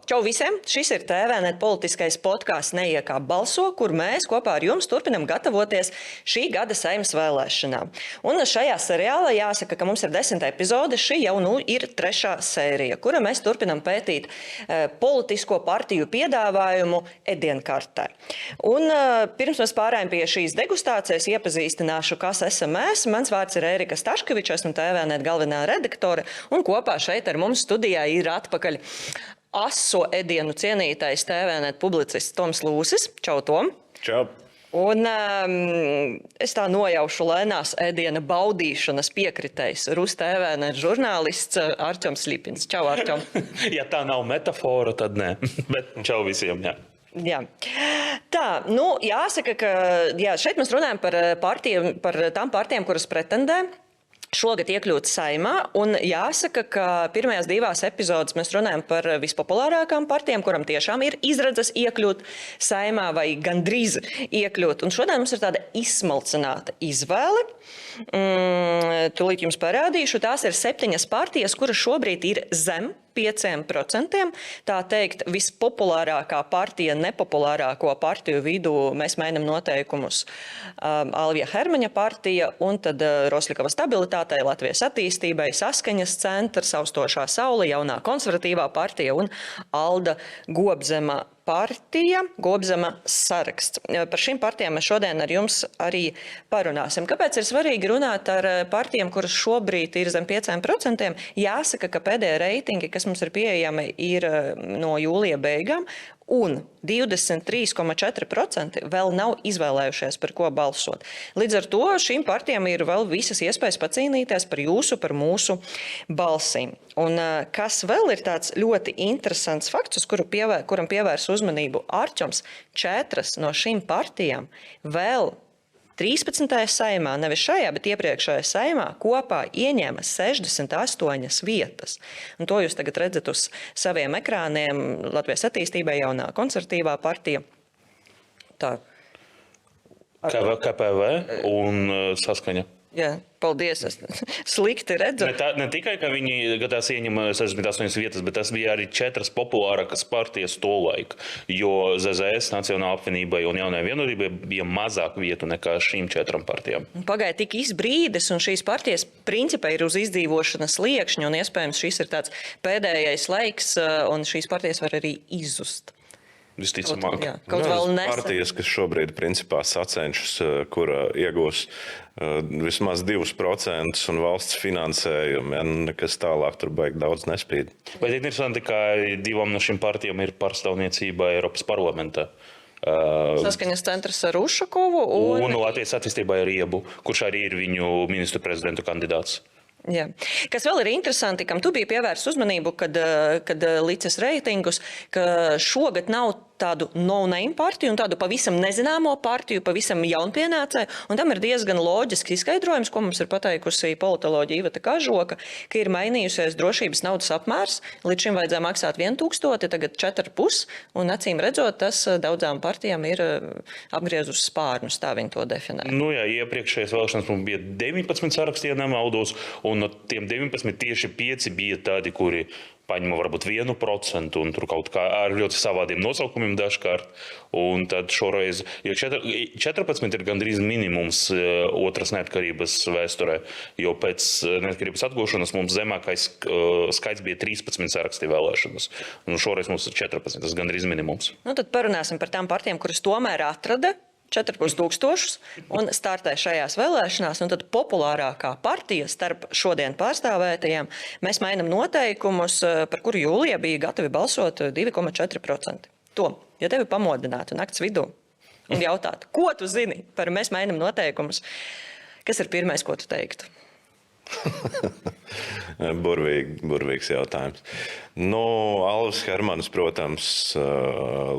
Čau visiem! Šis ir TVNet politiskais podkāsts Neiekāp balso, kur mēs kopā ar jums turpinam gatavoties šī gada Saeimas vēlēšanām. Un šajā seriālā jāsaka, ka mums ir 10. epizode, šī jau ir 3. sērija, kura mēs turpinam pētīt politisko partiju piedāvājumu ēdienkartē. Un pirms mēs pārējām pie šīs degustācijas, iepazīstināšu, kas esam mēs. Mans vārds ir Ērika Staškeviča, esmu TVNet galvenā redaktore, un kopā šeit ar mums studijā ir atpakaļ aso ēdienu cienītais TVNet publicists Toms Lūsis. Čau, Tom! Čau! Un es tā nojaušu lēnās ēdiena baudīšanas piekritējs Rus TVNet žurnālists Arčoms Ļipins. Čau, Arčom! Ja tā nav metafora, tad nē, bet čau visiem, jā. Jā. Tā, jāsaka, ka šeit mēs runājam par tām partijām, kuras pretendē šogad iekļūt Saeimā, un jāsaka, ka pirmajās 2 epizodes mēs runājam par vispopulārākām partijām, kuram tiešām ir izredzes iekļūt Saeimā vai gandrīz iekļūt. Un šodien mums ir tāda izsmalcināta izvēle. Tūlīt jums parādīšu. Tās ir 7 partijas, kuras šobrīd ir zem 5%. Tā teikt, vispopulārākā partija nepopulārāko partiju vidū mēs mainam noteikumus. Alvija Hermaņa partija un tad Rosļikava stabilitātei, Latvijas attīstībai, Saskaņas centrs, Austošā saule, Jaunā konservatīvā partija un Alda Gobzema partija, Gobzema saraksts. Par šīm partijām mēs šodien ar jums arī parunāsim. Kāpēc ir svarīgi runāt ar partijām, kuras šobrīd ir zem 5%? Jāsaka, ka pēdējie reitingi, kas mums ir pieejami, ir no jūlija beigām, un 23,4% vēl nav izvēlējušies, par ko balsot. Līdz ar to šīm partijām ir vēl visas iespējas pacīnīties par jūsu, par mūsu balsīm. Un kas vēl ir tāds ļoti interesants fakts, uz kuram pievērs uzmanību Arčoms, 4 no šīm partijām vēl 13. Saeimā, nevis šajā, bet iepriekšējā Saeimā kopā ieņēma 68 vietas. Un to jūs tagad redzat uz saviem ekrāniem. Latvijas attīstībai, Jaunā konservatīvā partija. Tā. KPV un Saskaņa. Jā, paldies, es slikti redzu. Ne tikai, ka viņi gadās ieņem 68 vietas, bet tas bija arī 4 populārākas partijas tolaik, jo ZZS, Nacionālajai apvienībai un Jaunajai vienotībai bija mazāk vietu nekā šīm 4 partijām. Pagāja tik brīdis, un šīs partijas principā ir uz izdzīvošanas sliekšņa, un iespējams šis ir tāds pēdējais laiks, un šīs partijas var arī izzust. Visticamāk. Kaut vēl nesen. Partijas, kas šobrīd principā sacenšas, kura iegūs vismaz 2% un valsts finansējumu, nekas tālāk tur baigi daudz nespīd. Bet interesanti, ka 2 no šīm partijām ir pārstāvniecība Eiropas parlamentā. Saskaņas centrs ar Ušakovu un Latvijas attīstībai ar Iebu, kurš arī ir viņu ministru prezidentu kandidāts. Jā. Kas vēl ir interesanti, kam tu biji pievērsts uzmanību, kad licis reitingus, ka šogad nav tādu no-name partiju un tādu pavisam nezināmo partiju, pavisam jaunpienācēju, un tam ir diezgan loģisks izskaidrojums, ko mums ir pateikusi politoloģa Iveta Kažoka, ka ir mainījusies drošības naudas apmērs, līdz šim vajadzēja maksāt 1000, tagad 4,5, un acīm redzot, tas daudzām partijām ir apgriezus spārnus, tā viņi to definē. Jā, iepriekšējās vēlēšanas mums bija 19 saraksti, ja nemaldos, un no tiem 19 tieši 5 bija tādi, kuri paņem varbūt 1%, un tur kaut kā ar ļoti savādiem nosaukumiem dažkārt. Un tad šoreiz, jo 14 ir gandrīz minimums otras neatkarības vēsturē, jo pēc neatkarības atgūšanas mums zemākais skaits bija 13 saraksti vēlēšanas. Un šoreiz mums ir 14, tas gandrīz minimums. Tad parunāsim par tām partijām, kuras tomēr atrada 4,000 un startē šajās vēlēšanās, un tad populārākā partija starp šodien pārstāvētajām mēs mainam noteikumus, par kuru jūlijā bija gatavi balsot 2,4%. Tom, ja tevi pamodinātu nakts vidū un jautātu, ko tu zini par mēs mainam noteikumus, kas ir pirmais, ko tu teiktu? Burvīgs jautājums. Alvis Hermanis, protams,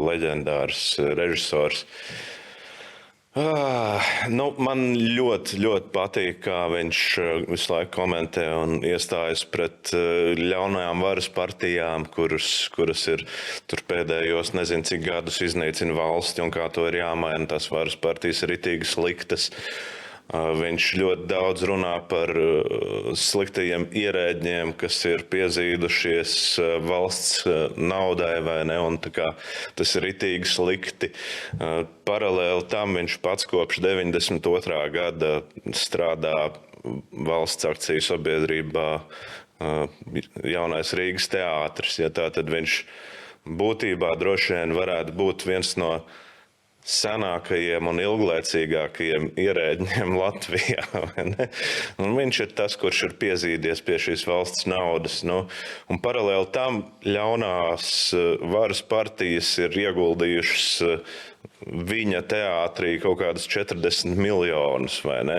leģendārs režisors. Man ļoti, ļoti patīk, kā viņš visu laiku komentē un iestājas pret ļaunajām varas partijām, kuras ir tur pēdējos nezinu cik gadus iznīcina valsti un kā to ir jāmaina. Tās varas partijas ir ritīgi sliktas. Viņš ļoti daudz runā par sliktajiem ierēdņiem, kas ir piezīdušies valsts naudai, vai ne, un tā kā tas ir ritīgi slikti. Paralēli tam viņš pats kopš 92. gada strādā valsts akciju sabiedrībā Jaunais Rīgas teātris. Ja tā, tad viņš būtībā droši vien varētu būt viens no senākajiem un ilglaicīgākajiem ierēdņiem Latvijā. Un viņš ir tas, kurš ir piezīdies pie šīs valsts naudas. Un paralēli tam ļaunās varas partijas ir ieguldījušas viņa teātrī kaut kādus 40 miljonus, vai ne?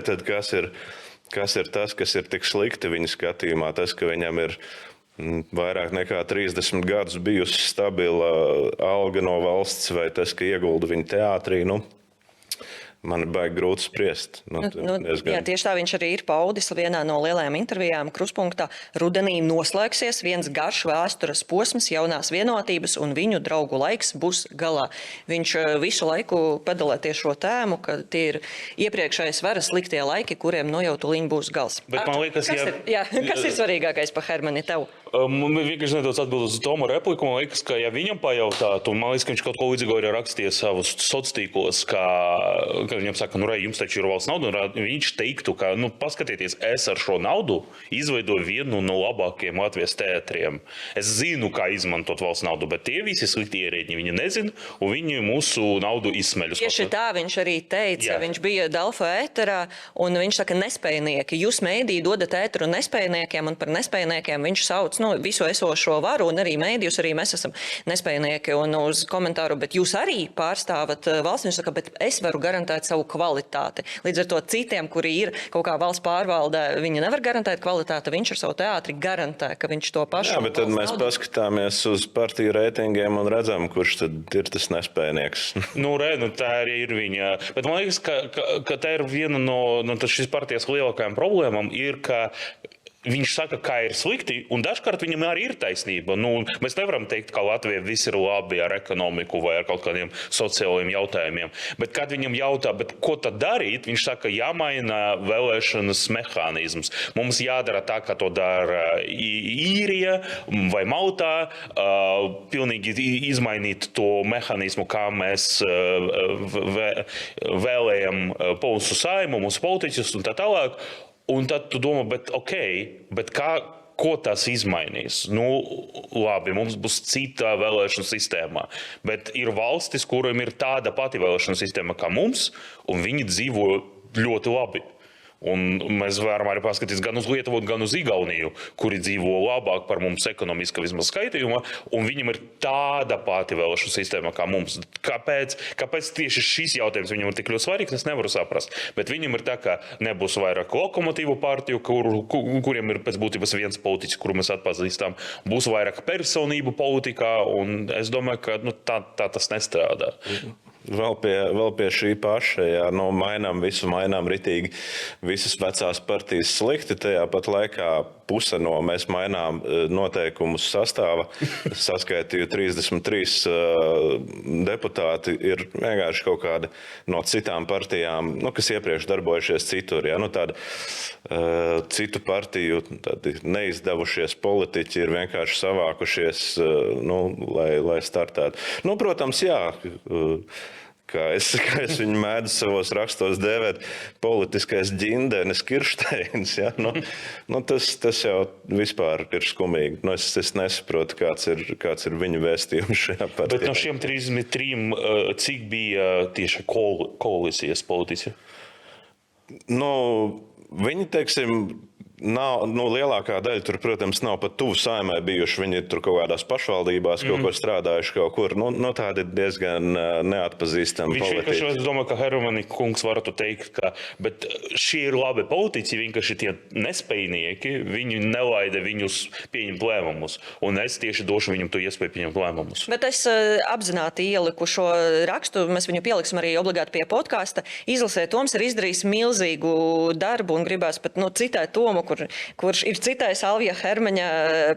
Tad kas ir tas, kas ir tik slikti viņa skatījumā? Tas, ka viņam ir vairāk nekā 30 gadus bijusi stabila alga no valsts, vai tas, ka iegulda viņa teātrī, man ir baigi grūti spriest. Jā, tieši tā viņš arī ir paudis vienā no lielajām intervijām Kruspunktā. Rudenī noslēgsies viens garš vēstures posms jaunās vienotības un viņu draugu laiks būs galā. Viņš visu laiku pedalē tieši šo tēmu, ka tie ir iepriekšējais varas sliktie laiki, kuriem jau tuliņ būs gals. Bet man liekas, kas ir svarīgākais par Hermani tev? Man vienkārši nedaudz atbildu uz Toma repliku. Man liekas, ka ja viņam pajautātu, un man liekas, ka viņš kaut ko līdzīgu arī rakstīja savus sociālos, ka viņam saka, jums taču ir valsts nauda, un viņš teiktu, ka, paskatieties, es ar šo naudu izveidoju vienu no labākajiem Latvijas teātriem. Es zinu, kā izmantot valsts naudu, bet tie visi slikti ierēdņi, viņi nezina, un viņi mūsu naudu izsmeļ. Tieši tā viņš arī teica, viņš bija Delfa ēterā, un viņš saka, nespējnieki, jūs mēdī dodat ēteru nespējniekiem, un par nespējniekiem viņš sauc, visu esošo varu, un arī mēdījus, arī mēs esam nespējnieki, un uz komentāru, bet jūs arī pārstāvat valsts, viņš saka, bet es varu garantēt savu kvalitāti. Līdz ar to citiem, kuri ir kaut kā valsts pārvaldē, viņi nevar garantēt kvalitāti, viņš ar savu teātri garantē, ka viņš to pašu. Jā, bet tad mēs paskatāmies uz partiju reitingiem un redzam, kurš tad ir tas nespējnieks. Tā arī ir viņa. Bet man liekas, ka tā ir viena no šīs partijas lielākajām problēmām, ir, ka viņš saka, kā ir slikti, un dažkārt viņam arī ir taisnība. Mēs nevaram teikt, ka Latvijā viss ir labi ar ekonomiku vai ar kaut kādiem sociālajiem jautājumiem. Bet, kad viņam jautā, ko tad darīt, viņš saka, jāmaina vēlēšanas mehānisms. Mums jādara tā, kā to dara Īrija vai Maltā, pilnīgi izmainīt to mehānismu, kā mēs vēlējam mūsu Saeimu, mūsu politiķus un tā tālāk. Un tad tu domā, bet ko tas izmainīs? Labi, mums būs cita vēlēšana sistēma, bet ir valstis, kuriem ir tāda pati vēlēšana sistēma kā mums, un viņi dzīvo ļoti labi. Un mēs varam arī paskatīties gan uz Lietuvu, gan uz Igauniju, kuri dzīvo labāk par mums ekonomiski vismaz skaitījumā, un viņam ir tāda pati vēlēšana sistēma kā mums. Kāpēc tieši šis jautājums viņam ir tik ļoti svarīgs, es nevaru saprast. Bet viņam ir tā, ka nebūs vairāk lokomotīvu partiju, kuriem ir pēc būtības viens politiķis, kuru mēs atpazīstam, būs vairāk personību politikā, un es domāju, ka tā tas nestrādā. Vēl pie šī paša, mainām ritīgi visas vecās partijas slikti, tajā pat laikā puse no mēs mainām noteikumus sastāva, saskaitīju 33 deputāti ir vienkārši kaut kādi no citām partijām, kas iepriekš darbojušies citur, tādi citu partiju neizdevušies politiķi ir vienkārši savākušies, lai startētu. Protams, jā, kā es viņu mēdzu savos rakstos dēvēt, politiskais ģindenis, Kiršteins. Ja? Tas jau vispār ir skumīgi. Es nesaprotu, kāds ir viņa vēstījums šajā partijā. Bet no šiem 33, cik bija tieši koalīcijas politiķi? Viņi, nav, lielākā daļa tur, protams, nav pat tuvu Saeimai bijuši. Viņi ir tur kaut kādās pašvaldībās, kaut ko strādājuši kaut kur. Tādi diezgan neatpazīstami politiķi. Es domāju, ka Hermani kungs varētu teikt, bet šie ir labi politiķi, vienkārši tie nespējnieki, viņi nelaida viņus pieņemt lēmumus. Un es tieši došu viņam to iespēju pieņemt lēmumus. Bet es apzināti ieliku šo rakstu, mēs viņu pieliksim arī obligāti pie podkāsta. Izlasē Toms ir izdarījis milzīgu darbu un gribās pat citēt Tomu, kurš ir citais Alvija Hermaņa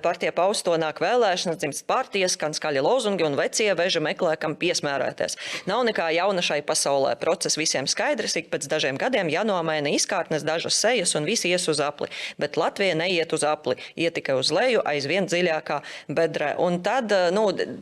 partija pausto nāk vēlēšanas, dzimst partijas, skan skaļi lozungi un vecie veža meklē, kam piesmērēties. Nav nekā jauna šai pasaulē. Process visiem skaidrs, ik pēc dažiem gadiem jānomaina izkārtnes, dažas sejas un visi ies uz apli. Bet Latvija neiet uz apli, iet tikai uz leju, aizvien dziļākā bedrē. Un tad,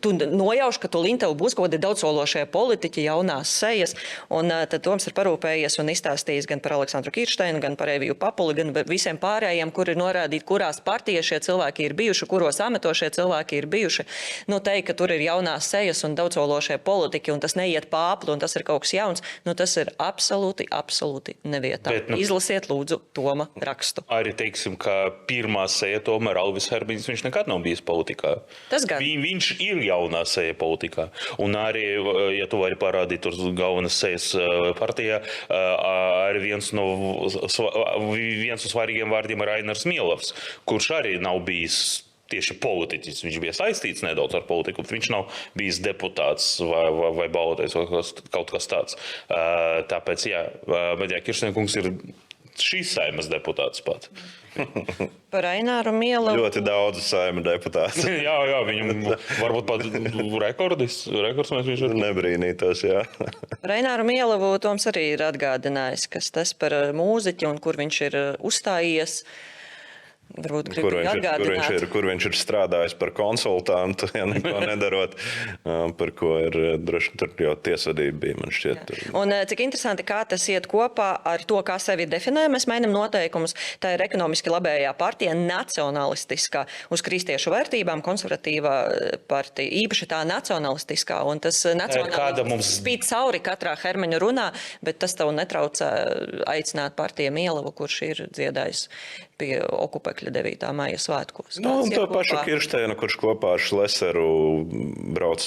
tu nojauš, ka tu Lintev būs kaut kādi daudzsološie politiķi, jaunās sejas, un tad Toms ir parūpējies un izstāstījis gan par Aleksandru Kiršteinu, gan par Eviju Papuli, gan visiem pārējiem, kur ir norādīti, kurās partijas šie cilvēki ir bijuši, kuros amatos šie cilvēki ir bijuši. Teikt, ka tur ir jaunās sejas un daudzsološie politiķi, un tas neiet pa apli, un tas ir kaut kas jauns, tas ir absolūti nevietā. Izlasiet, lūdzu, Toma rakstu. Arī teiksim, ka pirmā seja tomēr Alvis Hermanis, viņš nekad nav bijis politikā. Tas gan. Viņš ir jaunā seja politikā. Un arī, ja tu vari parādīt tur galvenas sejas partijā, arī viens no svarīgiem vārdiem ir Ainars Mielovs, kurš arī nav bijis tieši politiķis. Viņš bija saistīts nedaudz ar politiku, bet viņš nav bijis deputāts vai balotājs vai kaut kas tāds. Tāpēc, bet Kirštenkungs ir šīs Saimas deputāts pat. Par Aināru Mielavu. Ļoti daudz Saima deputātu. jā, viņam varbūt pat rekords viņš ir. Nebrīnītos, jā. Par Aināru Mielavu Toms arī ir atgādinājis, kas tas par mūziķi un kur viņš ir uzstājies. Varbūt kur viņš ir strādājis par konsultantu, ja neko nedarot, par ko ir droši tur jau tiesvedība bija, man šķiet. Un cik interesanti, kā tas iet kopā ar to, kā sevi definē, mēs mainam noteikumus. Tā ir ekonomiski labējā partija, nacionalistiskā, uz kristiešu vērtībām, konservatīvā partija, īpaši tā nacionalistiskā, un tas nacionalistiskā spīt cauri katrā Hermaņa runā, bet tas tev netraucē aicināt partiju Mielavu, kurš ir dziedājis pie okupekļa 9. maija svētkos. Un to pašu Kiršteinu, kurš kopā ar Šleseru brauc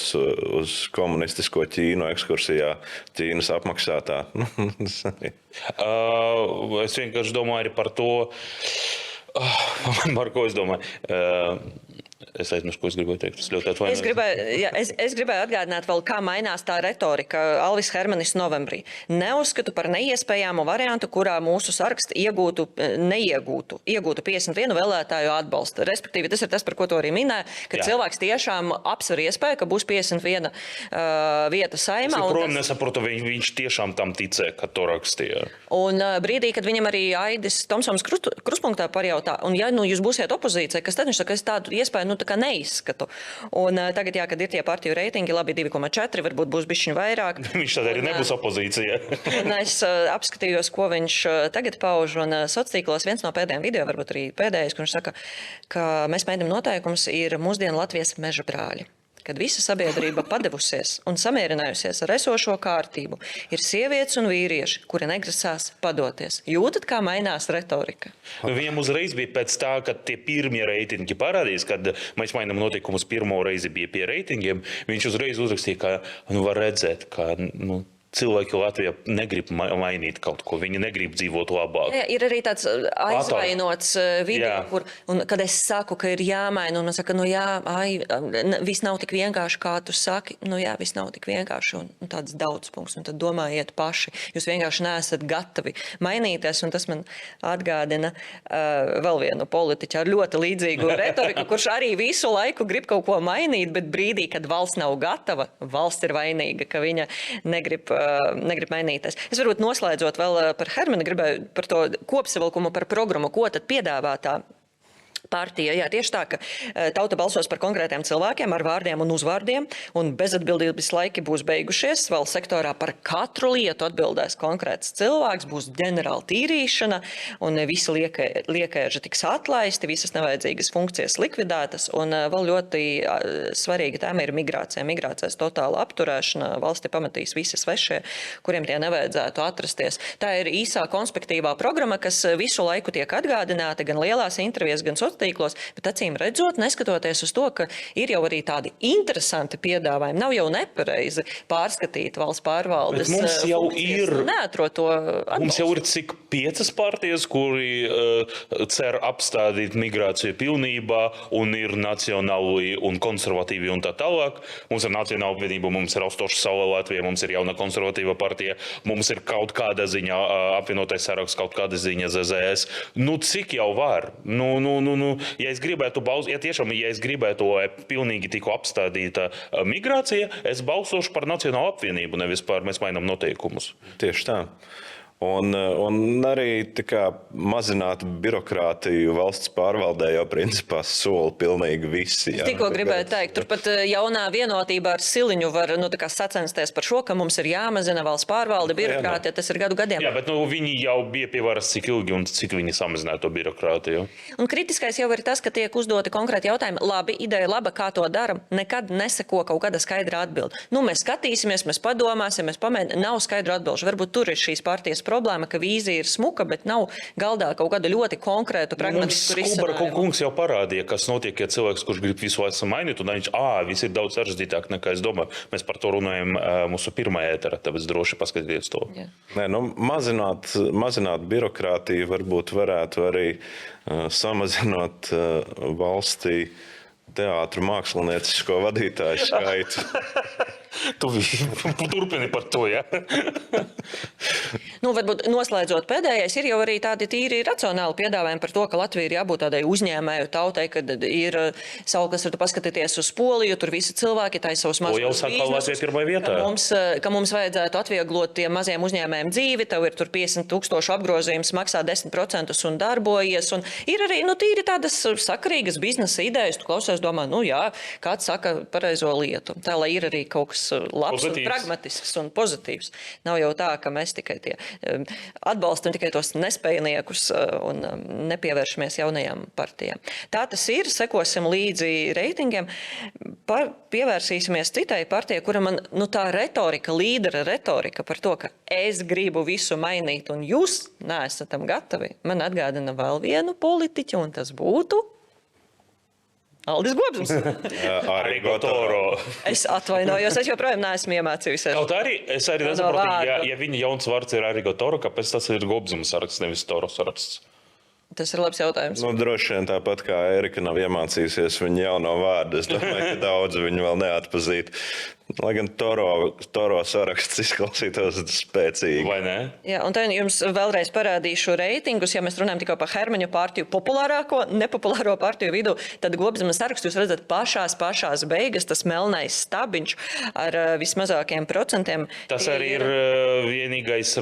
uz komunistisko Ķīnu ekskursijā, Ķīnas apmaksātā. Es vienkārši domāju arī par to, par ko es domāju. Es aizmirsu, ko es gribēju teikt. Es gribēju atgādināt vēl, kā mainās tā retorika Alvis Hermanis novembrī. Neuzskatu par neiespējamu variantu, kurā mūsu saraksts iegūtu 51 vēlētāju atbalstu. Respektīvi, tas ir tas, par ko to arī minēja, ka cilvēks tiešām apsver iespēju, ka būs 51 vieta Saimā. Es nesaprotu, viņš tiešām tam ticē, ka to rakstīja. Un brīdī, kad viņam arī Aidis Tomsons kruspunktā parjautā, un ja jūs būsiet opozīcija, kas tad viņš saka, es tādu iespēju tā kā neizskatu. Un tagad, kad ir tie partiju reitingi, labi 2,4, varbūt būs bišķiņ vairāk. Viņš tad arī nebūs opozīcija. Un es apskatījos, ko viņš tagad pauž, un sociālos viens no pēdējiem video, varbūt arī pēdējais, kur viņš saka, ka mēs mēģinām noteikums ir mūsdienu Latvijas meža brāļi. Kad visa sabiedrība padevusies un samierinājusies ar esošo kārtību, ir sievietes un vīrieši, kuri negrasās padoties. Jūtat, kā mainās retorika? Viņam uzreiz bija pēc tā, kad tie pirmie reitingi parādījās, kad mēs mainām notikumus pirmo reizi bija pie reitingiem, viņš uzreiz uzrakstīja, ka var redzēt, ka cilvēki Latvijā negrib mainīt kaut ko, viņi negrib dzīvot labāk. Ir arī tāds aizvainots video, kur, un kad es saku, ka ir jāmaina, un man saka, viss nav tik vienkārši, kā tu saki, viss nav tik vienkārši, un tāds daudzpunkts, un tad domājiet paši, jūs vienkārši neesat gatavi mainīties, un tas man atgādina vēl vienu politiķu ar ļoti līdzīgu retoriku, kurš arī visu laiku grib kaut ko mainīt, bet brīdī, kad valsts nav gatava, valsts ir vainīga, ka viņa negrib mainīties. Es varbūt noslēdzot vēl par Hermanu, gribēju par to kopsavilkumu par programmu, ko tad piedāvā tā partija. Jā, tieši tā, ka tauta balsos par konkrētiem cilvēkiem ar vārdiem un uzvārdiem, un bezatbildības laiki būs beigušies. Vēl sektorā par katru lietu atbildēs konkrēts cilvēks, būs ģenerāla tīrīšana, un visi liekēži tiks atlaisti, visas nevajadzīgas funkcijas likvidētas, un vēl ļoti svarīga tēma ir migrācija. Migrācijas totāla apturēšana, valsti pamatīs visi svešie, kuriem tie nevajadzētu atrasties. Tā ir īsā konspektīvā programma, kas visu laiku tiek atgādināta gan lielās intervijas, gan tīklos, bet acīm redzot, neskatoties uz to, ka ir jau arī tādi interesanti piedāvājumi, nav jau nepareizi pārskatīt valsts pārvaldes mums jau funkcijas, neatrod to atbalstu. Mums jau ir cik 5 partijas, kuri cer apstādīt migrāciju pilnībā un ir nacionāli un konservatīvi un tā tālāk. Mums ir Nacionāla apvienība, mums ir Austoša Saule Latvija, mums ir Jauna konservatīva partija, mums ir kaut kāda ziņa apvienotais saraksts, kaut kāda ziņa ZZS. Cik jau var? Ja es gribētu ja es gribētu, lai pilnīgi tiku apstādīta migrācija, es balsošu par Nacionālu apvienību, nevis par mēs mainām noteikumus. Tieši tā. Un arī mazināt birokrātiju valsts pārvaldē jau principā sola pilnīgi visi. Es tikko gribēju teikt, turpat jaunā vienotībā ar Siliņu var sacensties par šo, ka mums ir jāmazina valsts pārvalde, birokrātija, tas ir gadu gadiem. Jā, bet viņi jau bija pie varas cik ilgi un cik viņi samazināja to birokrātiju. Un kritiskais jau ir tas, ka tiek uzdoti konkrēti jautājumi. Labi, ideja laba, kā to daram, nekad neseko kaut kāda skaidra atbilde. Mēs skatīsimies, mēs padomāsim, mēs pamēģināsim, nav skaidra atbilde. Varbūt tur ir šīs partijas problēma, ka vīzija ir smuka, bet nav galdā kaut kāda ļoti konkrētu pragmatisku risinājumu. Skubara kungs jau parādīja, kas notiek, ja cilvēks, kurš grib visu laiku mainīt, un viņš, viss ir daudz sarežģītāk nekā es domāju. Mēs par to runājam mūsu pirmajā ēterā, tāpēc droši paskatieties to. Jā. Mazināt birokrātiju varbūt varētu arī samazināt valstī teātru māksliniecisko vadītāju skaitu. Tu turpini par to, ja? Varbūt noslēdzot pēdējais, ir jau arī tādi tīri racionāli piedāvājumi par to, ka Latvija ir jābūt tādai uzņēmēju tautai, kad ir savukārt, tu paskatīties uz Poliju, tur visi cilvēki, tā ir savus mazos biznesus. To jau saka Latvija pirmajā vietā. Ka mums vajadzētu atvieglot tiem maziem uzņēmējiem dzīvi, tev ir tur 50,000 apgrozījums, maksā 10% un darbojies. Un ir arī tīri tādas sakarīgas biznesa idejas, tu klausies, domā, jā, kāds saka pareizo lietu. Tā, lai ir arī kaut kas labs pozitīvs. Un pragmatisks un pozitīvs. Nav jau tā, ka mēs tikai atbalstam tikai tos nespējniekus un nepievēršamies jaunajām partijām. Tā tas ir, sekosim līdzi reitingiem, pievērsīsimies citai partijai, kura man tā retorika, līdera retorika par to, ka es gribu visu mainīt un jūs neesat tam gatavi, man atgādina vēl vienu politiķu, un tas būtu Aldis Gobzums. Arrigo Toro. Es atvainojos, es joprojām neesmu iemācījusies. Kaut arī, es arī nesaprotu, ja viņa jauns vārds ir Arrigo Toro, kāpēc tas ir Gobzuma saraksts, nevis Toro saraksts? Tas ir labs jautājums. Droši vien tāpat kā Erika nav iemācījusies viņa jauno vārdu. Es domāju, ka daudzi viņu vēl neatpazīt. Lai gan Toro saraksts izklausītos spēcīgi. Vai ne? Jā, un tad jums vēlreiz parādīšu reitingus. Ja mēs runājam tikai par Hermaņu partiju populārāko, nepopulāro partiju vidū, tad Gobzuma sarakstu jūs redzat pašās beigas, tas melnais stabiņš ar vismazākiem procentiem. Tas arī ir vienīgais,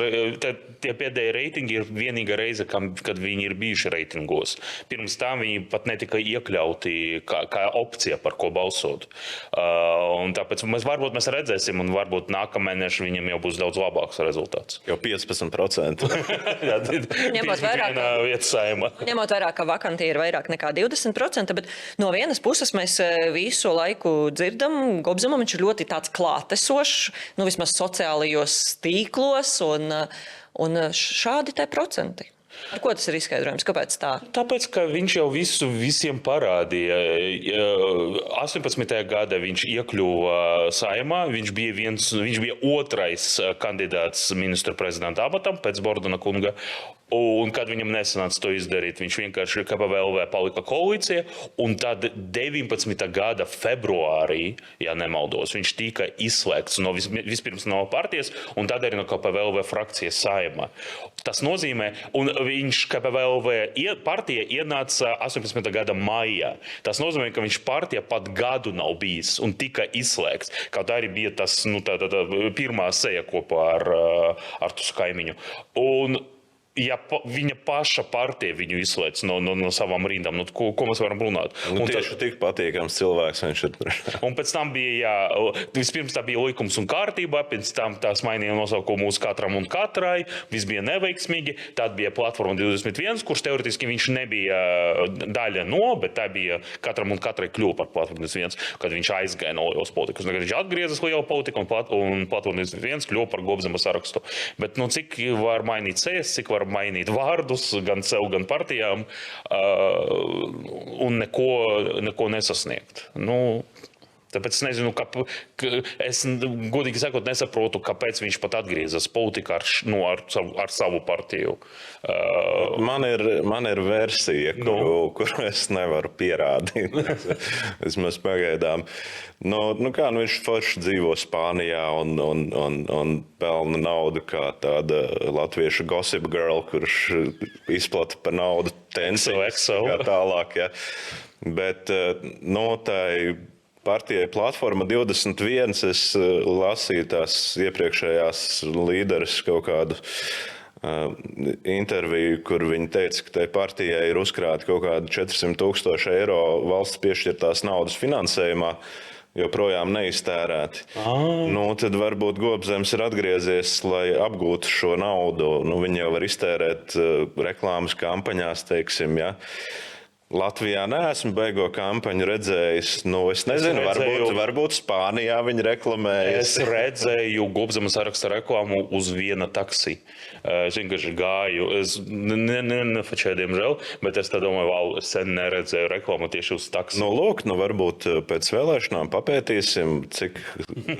tie pēdējie reitingi ir vienīga reize, kad viņi ir bijuši reitingos. Pirms tam viņi pat netika iekļauti kā opcija, par ko balsot. Un tāpēc varbūt mēs redzēsim, un varbūt nākamēneš viņam jau būs daudz labāks rezultāts. Jau 15%. Ņemot vērā, ka vakanti ir vairāk nekā 20%, bet no vienas puses mēs visu laiku dzirdam, Gobzumam viņš ir ļoti tāds klātesošs, vismaz sociālajos tīklos, un šādi te procenti. Ar ko tas ir izskaidrojums? Kāpēc tā? Tāpēc, ka viņš jau visiem parādīja. 18. gada viņš iekļuva Saeimā, viņš bija otrais kandidāts ministra prezidenta amatam pēc Bordona kunga. Un, kad viņam nesanāca to izdarīt, viņš vienkārši KPVLV palika koalīcija, un tad 19. gada februārī, ja nemaldos, viņš tika izslēgts vispirms no partijas, un tad arī no KPVLV frakcijas Saeimā. Tas nozīmē, un viņš KPVLV partija ienāca 18. gada maijā. Tas nozīmē, ka viņš partija pat gadu nav bijis un tika izslēgts. Kaut arī bija tas tā pirmā seja kopā ar tu kaimiņu. Un ja viņa paša partija viņu izslēdz no savām rindām, ko mēs varam runāt? Tieši tik patīkams cilvēks viņš ir. Un pēc tam bija, vispirms tā bija likums un kārtībā, pēc tam tās mainīja nosaukumu uz katram un katrai, viss bija neveiksmīgi, tad bija platforma 21, kurš teoretiski viņš nebija daļa bet tā bija katram un katrai kļuva par platformu 21, kad viņš aizgāja no lielas politikas. Viņš atgriezas liela politika un platforma 21 kļuva par Gobzuma sarakstu. Bet cik var mainīt sejas, cik var varam mainīt vārdus gan sev, gan partijām un neko nesasniegt. Tāpēc es nezinu, es godīgi sakot nesaprotu, kāpēc viņš pat atgriezās politikā ar savu partiju. Man ir versija, kuru es nevaru pierādīt. Vismaz pagaidām. Viņš forši dzīvo Spānijā un pelna naudu kā tāda latviešu gossip girl, kurš izplata par naudu tensiņus kā tālāk. Ja. Bet tai partijai Platforma 21, es lasīju tās iepriekšējās līderes kaut kādu interviju, kur viņi teica, ka tai partijai ir uzkrāti kaut kādi 400,000 eiro valsts piešķirtās naudas finansējumā, joprojām neiztērēti. Tad varbūt Gobzems ir atgriezies, lai apgūtu šo naudu. Viņi jau var iztērēt reklāmas kampaņās, teiksim, ja. Latvijā neesmu beigo kampaņu redzējis. Es nezinu, varbūt Spānijā viņi reklamējas. Es redzēju Gobzema saraksta reklāmu uz viena taksi. Es vienkārši gāju. Es nefačēju, diemžēl, bet es tā domāju, es sen neredzēju reklāmu tieši uz taksi. Varbūt pēc vēlēšanām papētīsim, cik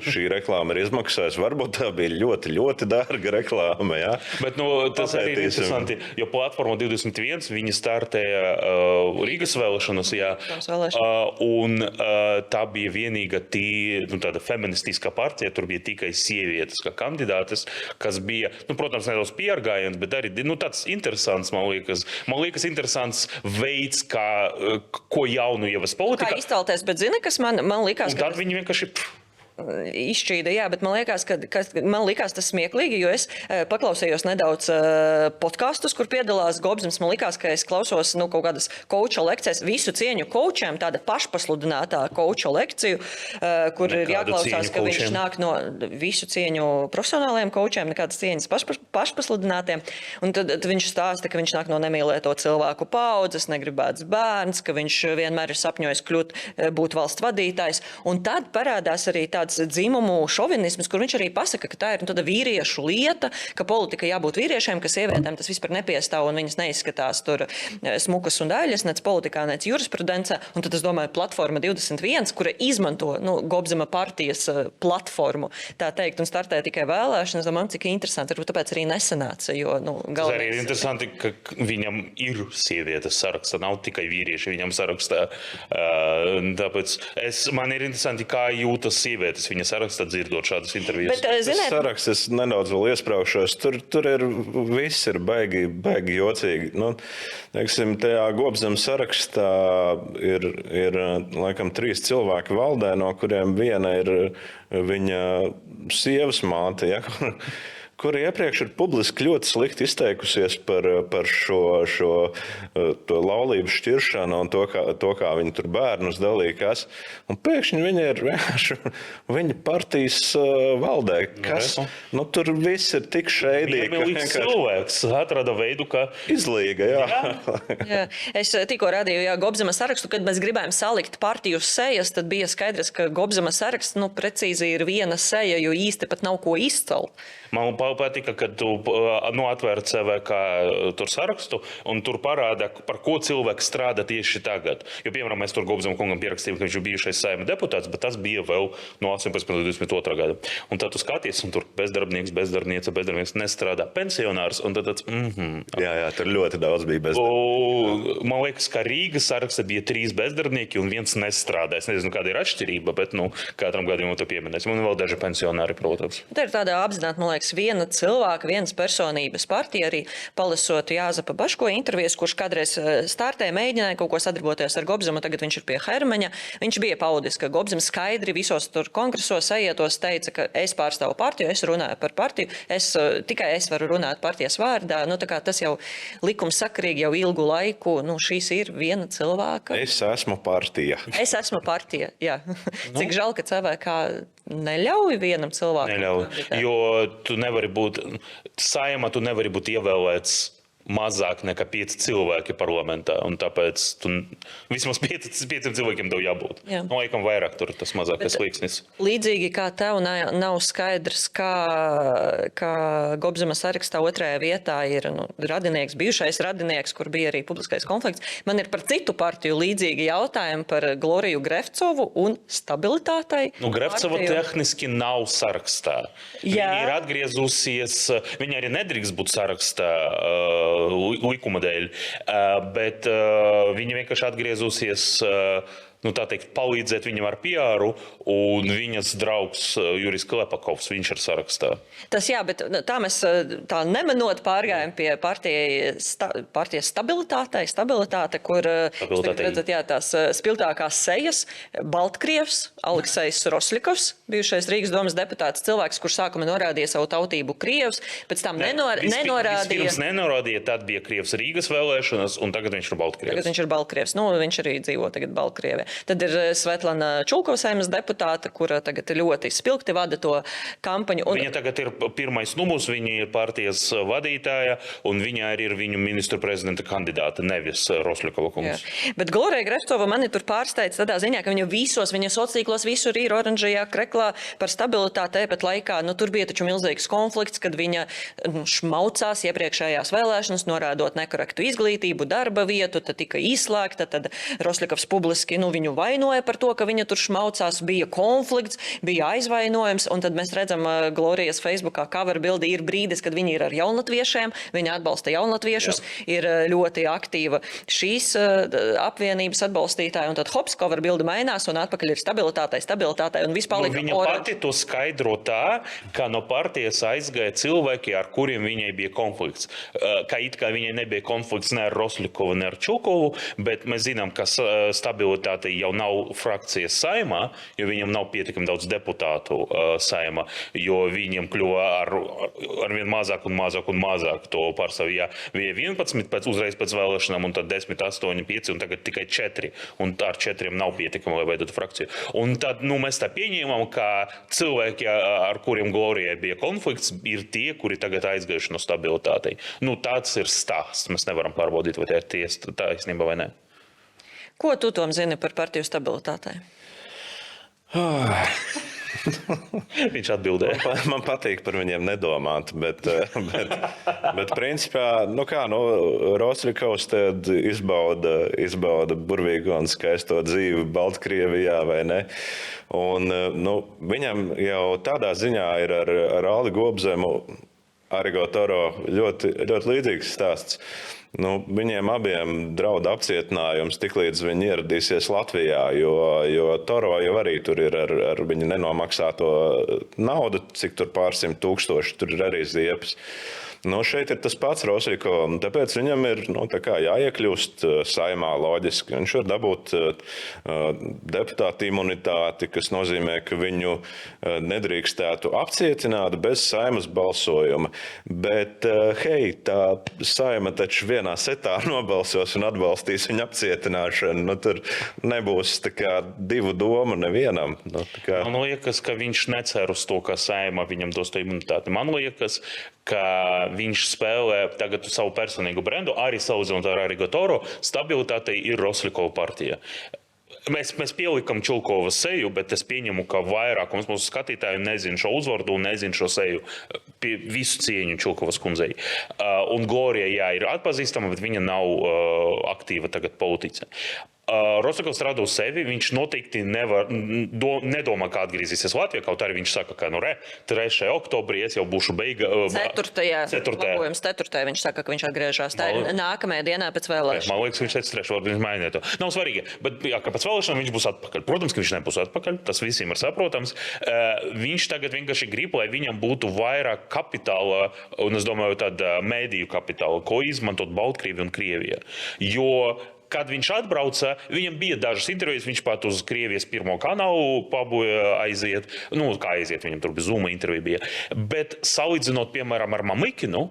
šī reklāma ir izmaksājusi. Varbūt tā bija ļoti, ļoti dārga reklāma, jā. Bet tas arī ir interesanti, jo Platforma 21, viņi startēja Rīgas vēlēšanas, jā. Un tā bija vienīga tāda feministiskā partija, tur bija tikai sievietes kā kandidātes, kas bija, protams, nedaudz piergājiens, bet arī tāds interesants, man liekas, interesants veids, ko jaunu ievest politikā. Kā iztālties, bet zini, kas man likās, un tad viņi vienkārši izšķīda, jā, bet man likās tas smieklīgi, jo es paklausījos nedaudz podkastus, kur piedalās Gobzems. Man likās, ka es klausos kaut kādas kauča lekcijas, visu cieņu kaučiem, tāda pašpasludinātā kauča lekciju, kur ir jāklausās, ka viņš nāk no visu cieņu profesionāliem kaučiem, nekādas cieņas pašpasludinātiem. Un tad viņš stāsta, ka viņš nāk no nemīlēto cilvēku paudzes, negribēts bērns, ka viņš vienmēr ir sapņojis būt valsts vadītājs. Un tad parādās arī dzimumu šovinisms, kur viņš arī pasaka, ka tā ir tāda vīriešu lieta, ka politika jābūt vīriešiem, ka sievietēm tas vispār nepiestāv un viņas neizskatās tur smukas un daļas, nec politikā, nec jurisprudencē. Un tad es domāju, Platforma 21, kura izmanto Gobzema partijas platformu, tā teikt, un startē tikai vēlēšanas, domāju, cik interesanti, varbūt tāpēc arī nesanāca, jo, galvenais... Tas arī ir interesanti, ka viņam ir sievietes sarakstā, nav tikai vīrieši viņam sarakstā. Tāpēc man ir interesanti, kā jūtas sievietes viņa sarakstā dzirdot šādas intervijas. Tas saraksts, es nedaudz vēl iespraušos, tur ir viss ir baigi jocīgi. Teiksim, tajā Gobzema sarakstā ir laikam 3 cilvēki valdē, no kuriem viena ir viņa sievas māte, ja, kur iepriekš ir publiski ļoti slikti izteikusies par šo laulību šķiršanu un to, kā viņi tur bērnus dalīja. Un pēkšņi viņi ir viņa partijas valdē. Tur viss ir tik šeidīgi. Iemīlīgs cilvēks atrada veidu, kā izlīga, jā. Es tikko radīju Gobzema sarakstu, kad mēs gribējām salikt partiju sejas, tad bija skaidrs, ka Gobzema saraksts precīzi ir viena seja, jo īsti pat nav ko izcelt. Man patika, kad tu atvēri CV kā tur sarakstu un tur parāda, par ko cilvēks strādā tieši tagad. Jo, piemēram, mēs tur Gobzema kungam pierakstījām, ka viņš ir bijušais Saeima deputāts, bet tas bija vēl no 18. līdz 22. gada. Un tad tu skaties, un tur bezdarbnieks nestrādā, pensionārs, un tad tāds, Jā, tur ļoti daudz bija bezdarbnieki. Man liekas, ka Rīgas saraksta bija 3 bezdarbnieki un 1 nestrādā. Es nezinu, kāda ir atšķirība, bet, katram gadījumam to pieminēsim. Un vēl daži pensionāri, protams. Tā ir tāda apzināta, man liekas, viena cilvēka, vienas personības partija, arī palasot Jāzepa Baško intervijas, kurš kādreiz startēja, mēģināja kaut ko sadarboties ar Gobzemu, tagad viņš ir pie Hermaņa. Viņš bija paudis, ka Gobzems skaidri visos tur kongresos eietos teica, ka es pārstāvu partiju, es runāju par partiju, tikai es varu runāt partijas vārdā. Tā kā tas jau likumsakarīgi jau ilgu laiku, šīs ir viena cilvēka. Es esmu partija. Es esmu partija, jā. Cik žēl, ka CVK neļauj vienam cilvēkam. Neļauj, jo tu nevari būt Saeimā, tu nevari būt ievēlēts mazāk nekā 5 cilvēki parlamentā, un tāpēc vismaz 5 cilvēkiem tev jābūt. Jā. Nu, laikam vairāk tur tas mazākais līksnis. Līdzīgi kā tev nav skaidrs, kā Gobzema sarakstā otrajā vietā ir radinieks, bijušais radinieks, kur bija arī publiskais konflikts. Man ir par citu partiju līdzīgi jautājumi par Gloriju Grevcovu un stabilitātei. Grevcova tehniski nav sarakstā. Viņa ir atgriezusies, viņa arī nedrīkst būt sarakstā likuma dēļ, bet viņa vienkārši atgriezusies, tā teikt, palīdzēt viņam ar PR-u, un viņas draugs Jurijs Klepakovs, viņš ir sarakstā. Tas jā, bet tā mēs tā nemanot pārgājam pie partijas stabilitāte, kur redzat, tās spilgtākās sejas, Baltkrievs, Aleksejs Rosļikovs, bijušais Rīgas domas deputāts, cilvēks, kurš sākumā norādīja savu tautību Krievs, pēc tam nenorādīja. Vispirms nenorādīja, tad bija Krievs Rīgas vēlēšanas, un tagad viņš ir Baltkrievs. Tagad viņš ir Baltkrievs. Viņš arī dzīvo tagad Baltkrievē. Tad ir Svetlana Čulkova Saeimas deputāte, kura tagad ļoti spilgti vada to kampaņu. Viņa tagad ir pirmais numurs, viņa ir partijas vadītāja, un viņa arī ir viņu ministru prezidenta kandidāte, nevis Rosļikova kungs. Jā. Bet Glorija Grevcova mani tur pārsteidz tādā ziņā, ka viņa sociālos tīklos visur ir oranžajā kreklā par stabilitāti, bet laikā, tur bija taču milzīgs konflikts, kad viņa šmaucās iepriekšējās vēlēšanas, norādot nekorektu izglītību, darba vietu, tad tika izslēgta, tad Rosļikovs publiski, viņu vainoja par to, ka viņa tur šmaucās, bija konflikts, bija aizvainojums, un tad mēs redzam Glorijas Facebookā cover bildi ir brīdis, kad viņi ir ar jaunlatviešiem, viņa atbalsta jaunlatviešus, ir ļoti aktīva šīs apvienības atbalstītāja, un tad hops, cover bildi mainās, un atpakaļ ir stabilitātei, un viss palika viņa pati to skaidro tā, ka no partijas aizgāja cilvēki, ar kuriem viņai bija konflikts. Kā viņai nebija konflikts ne ar Rosļikovu, ne ar Čulkovu, bet mēs zinām, ka stabilitāte jau nav frakcijas Saeimā, jo viņam nav pietiekami daudz deputātu Saeimā, jo viņiem kļuva ar vien mazāk un mazāk to pārstāvju. Jā, bija 11 uzreiz pēc vēlēšanām, un tad 10, 8, 5, un tagad tikai 4, un ar 4 nav pietiekami, lai veidotu frakciju. Un tad mēs tā pieņēmām, ka cilvēki, ar kuriem Glorijai bija konflikts, ir tie, kuri tagad aizgājuši no stabilitātei. Tāds ir stāsts. Mēs nevaram pārbaudīt, vai tā ir taisnība vai ne. Ko tu, Tom, zini par partiju stabilitātei? Viņš atbildēja. Man patīk par viņiem nedomāt, bet principā, Rosļikovs tad izbauda burvīgu un skaisto dzīvi Baltkrievijā, vai ne? Un, viņam jau tādā ziņā ir ar Aldi Gobzemu, Arrigo Toro ļoti, ļoti līdzīgs stāsts. Viņiem abiem draud apcietinājums tiklīdz viņi ieradīsies Latvijā, jo Toro jau arī tur ir ar viņu nenomaksāto naudu, cik tur pārsimt tūkstoši, tur ir arī ziepes. Šeit ir tas pats Rosļikovam, tāpēc viņam ir jāiekļūst Saeimā loģiski. Viņš var dabūt deputāta imunitāti, kas nozīmē, ka viņu nedrīkstētu apcietināt bez Saeimas balsojuma. Bet, tā Saeima taču vienā setā nobalsos un atbalstīs viņu apcietināšanu. Tur nebūs divu domu nevienam. Man liekas, ka viņš necer uz to, ka Saeima viņam dos to imunitāti. Man liekas, ka viņš spēlē tagad savu personīgu brendu, arī salīdzinot ar Arrigo Toro, stabilitātei ir Rosļikova partija. Mēs pielikam Čulkovas seju, bet es pieņemu, ka vairākums mūsu skatītāju nezina šo uzvārdu un nezina šo seju. Visu cieņu Čulkovas kundzei. Un Glorija, ir atpazīstama, bet viņa nav aktīva tagad politice. Rosļikovs rada uz sevi, viņš noteikti nedomā, kā atgriezīsies Latvijā, kaut arī viņš saka, ka 3. oktobrī es jau būšu beiga. 4. viņš saka, ka viņš atgriežās. Tā ir nākamajā dienā pēc vēlēšanām. Man liekas, viņš teica 3. varbūt viņš mainīja to. Nav svarīgi, bet ka pēc vēlēšanām viņš būs atpakaļ. Protams, ka viņš nebūs atpakaļ, tas visiem ir saprotams. Viņš tagad vienkārši grib, lai viņam būtu vairāk kapitāla, un es domāju, tāda mēdīju kapitāla, ko izmantot Baltkrievi un Krievija. Jo kad viņš atbrauca, viņam bija dažas intervijas, viņš pat uz Krievijas pirmo kanālu pabuja aiziet. Kā aiziet, viņam tur bija Zuma intervija bija. Bet salīdzinot, piemēram, ar Mamikinu,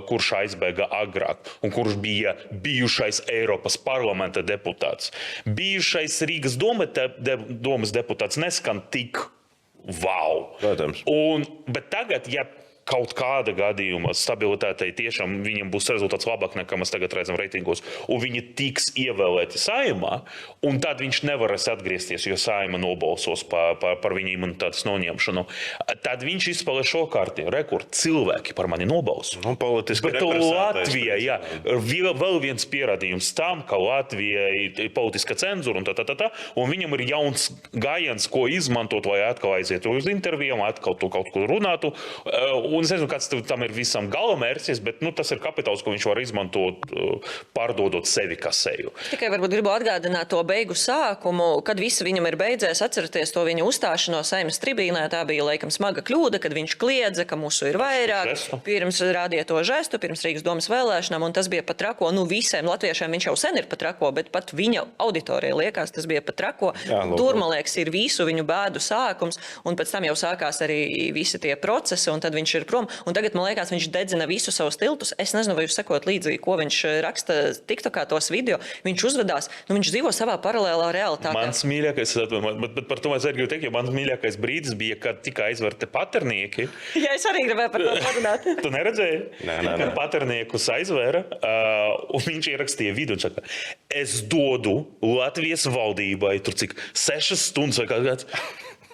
kurš aizbēga agrāk un kurš bija bijušais Eiropas parlamenta deputāts, bijušais Rīgas domas deputāts neskan tik wow. Protams. Bet tagad, ja kaut kāda gadījuma stabilitātei tiešām viņam būs rezultāts labāk nekā mēs tagad redzam reitingos, un viņi tiks ievēlēti Saeimā, un tad viņš nevarēs atgriezties, jo Saeima nobalsos par viņa imunitātes noņemšanu. Tad viņš izspēlē šo kārti. Rekord, cilvēki par mani nobalso. Politiski Bet Latvijai, jā, vēl viens pierādījums tam, ka Latvijai ir politiska cenzūra un viņam ir jauns gājiens, ko izmantot, lai atkal aizietu uz intervijām, atkal tu kaut ko runātu. Un es nezinu, kāds tam ir visam galamērķis, bet tas ir kapitāls, ko viņš var izmantot, pārdodot sevi kā seju. Tikai varbūt gribu atgādināt to beigu sākumu, kad viss viņam ir beidzies, atceraties to viņa uzstāšanos Saeimas tribīnē, tā bija laikam smaga kļūda, kad viņš kliedza, ka mūsu ir vairāk, pirms rādīja to žestu, pirms Rīgas domas vēlēšanām, un tas bija pat trako, visiem latviešiem viņš jau sen ir pat trako, bet pat viņa auditorijai liekas, tas bija pat trako. Tur, man liekas, ir visu viņu bēdu sākums, un pēc tam jau sākās arī visi tie procesi, un tad viņš ir prom, un tagad, man liekas, viņš dedzina visu savus tiltus. Es nezinu, vai jūs sekot līdzi, ko viņš raksta TikTokā tos video. Viņš uzvedās, viņš dzīvo savā paralēlā realitātē. Mans mīļākais, bet par to es arī gribu teikt, jo mans mīļākais brīdis bija, kad tika aizverti paternieki. Jā, es arī gribēju par to parunāt. Tu neredzēji? Nē. Kad paterniekus aizvēra, un viņš ierakstīja vidu un saka, es dodu Latvijas valdībai, tur cik 6 stundas vai kāds.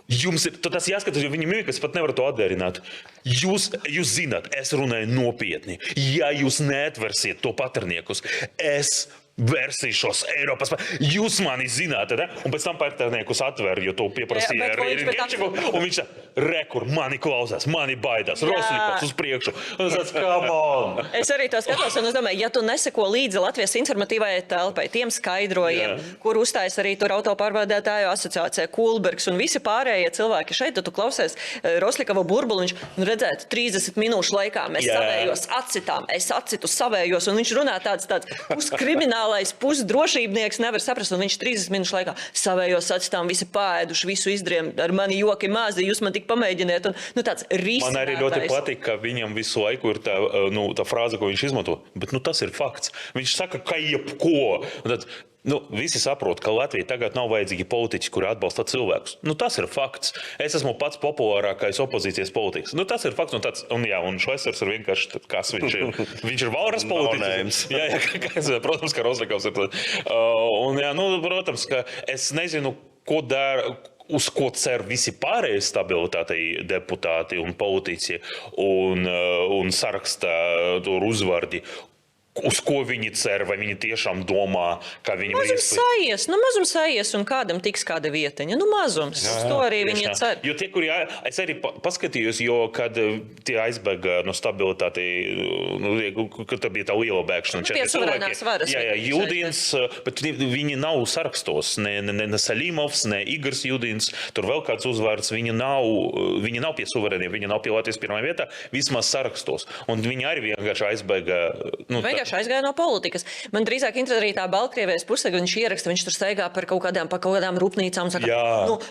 Jums ir, tas jāskatās, jo viņi mīļākais pat nevar to atdērināt. Jūs zināt, es runāju nopietni. Ja jūs neatversiet to paterniekus, es versīšos Eiropas. Jūs mani zināt, ne? Un pēc tam paterniekus atver, jo to pieprasīja Rīčeku. Un viņš rekur, mani klausās, mani baidās, Roslikovs uz priekšu. Un es come on! Es arī to skatos, un es domāju, ja tu neseko līdzi Latvijas informatīvajai telpai, tiem skaidrojiem, kur uzstājas arī tur autopārvadētāju asociācija, Kulbergs un visi pārējie cilvēki šeit, tad tu klausies Roslikova burbuli, viņš redzētu 30 minūšu laikā, mēs savējos atcitām, es atcitu savējos, un viņš runā tāds puskriminālais, pusdrošībnieks, nevar saprast, un viņš 30 minūšu laikā savējos atcitām, visi pāēduši, visu izdriem, ar mani joki mazi, jūs man tik pamēģiniet, un tāds risinātais. Man arī ļoti patīk, ka viņam visu laiku ir tā frāze, ko viņš izmanto, bet tas ir fakts. Viņš saka, ka jebko. Tad, visi saprot, ka Latvija tagad nav vajadzīgi politiķi, kuri atbalsta cilvēkus. Tas ir fakts. Es esmu pats populārākais opozīcijas politiķis. Tas ir fakts, un Šlesers ir vienkārši, kas viņš ir. Viņš ir valras politiķis. Protams, ka Roslikovs ir. Protams, ka es nezinu, ko dara, uz ko cer visi pārējie stabilitātei deputāti un politiķi un saraksta tur uzvardi. Uz ko viņi cer, vai viņi tiešām domā, ka viņi... Mazums sajies, un kādam tiks kāda vietiņa. Mazums. Uz to arī viņi cer. Jo tie, kuri... Es arī paskatījos, jo kad tie aizbēga no stabilitātei, kad tā bija tā liela bēgšana. Pie suverēnās varas. Judins, bet viņi nav sarakstos. Ne Salimovs, ne Igors Judins, tur vēl kāds uzvārds. Viņi nav pie suverēniem, viņi nav pie Latvijas pirmā vietā, vismaz sarakstos. Un viņi arī vienkārši aizbēga... aizgāja no politikas. Man drīzāk interesē arī tā Baltkrievijas puse, kad viņš ieraksta, viņš tur steigā par kaut kādām rūpnīcām, saka,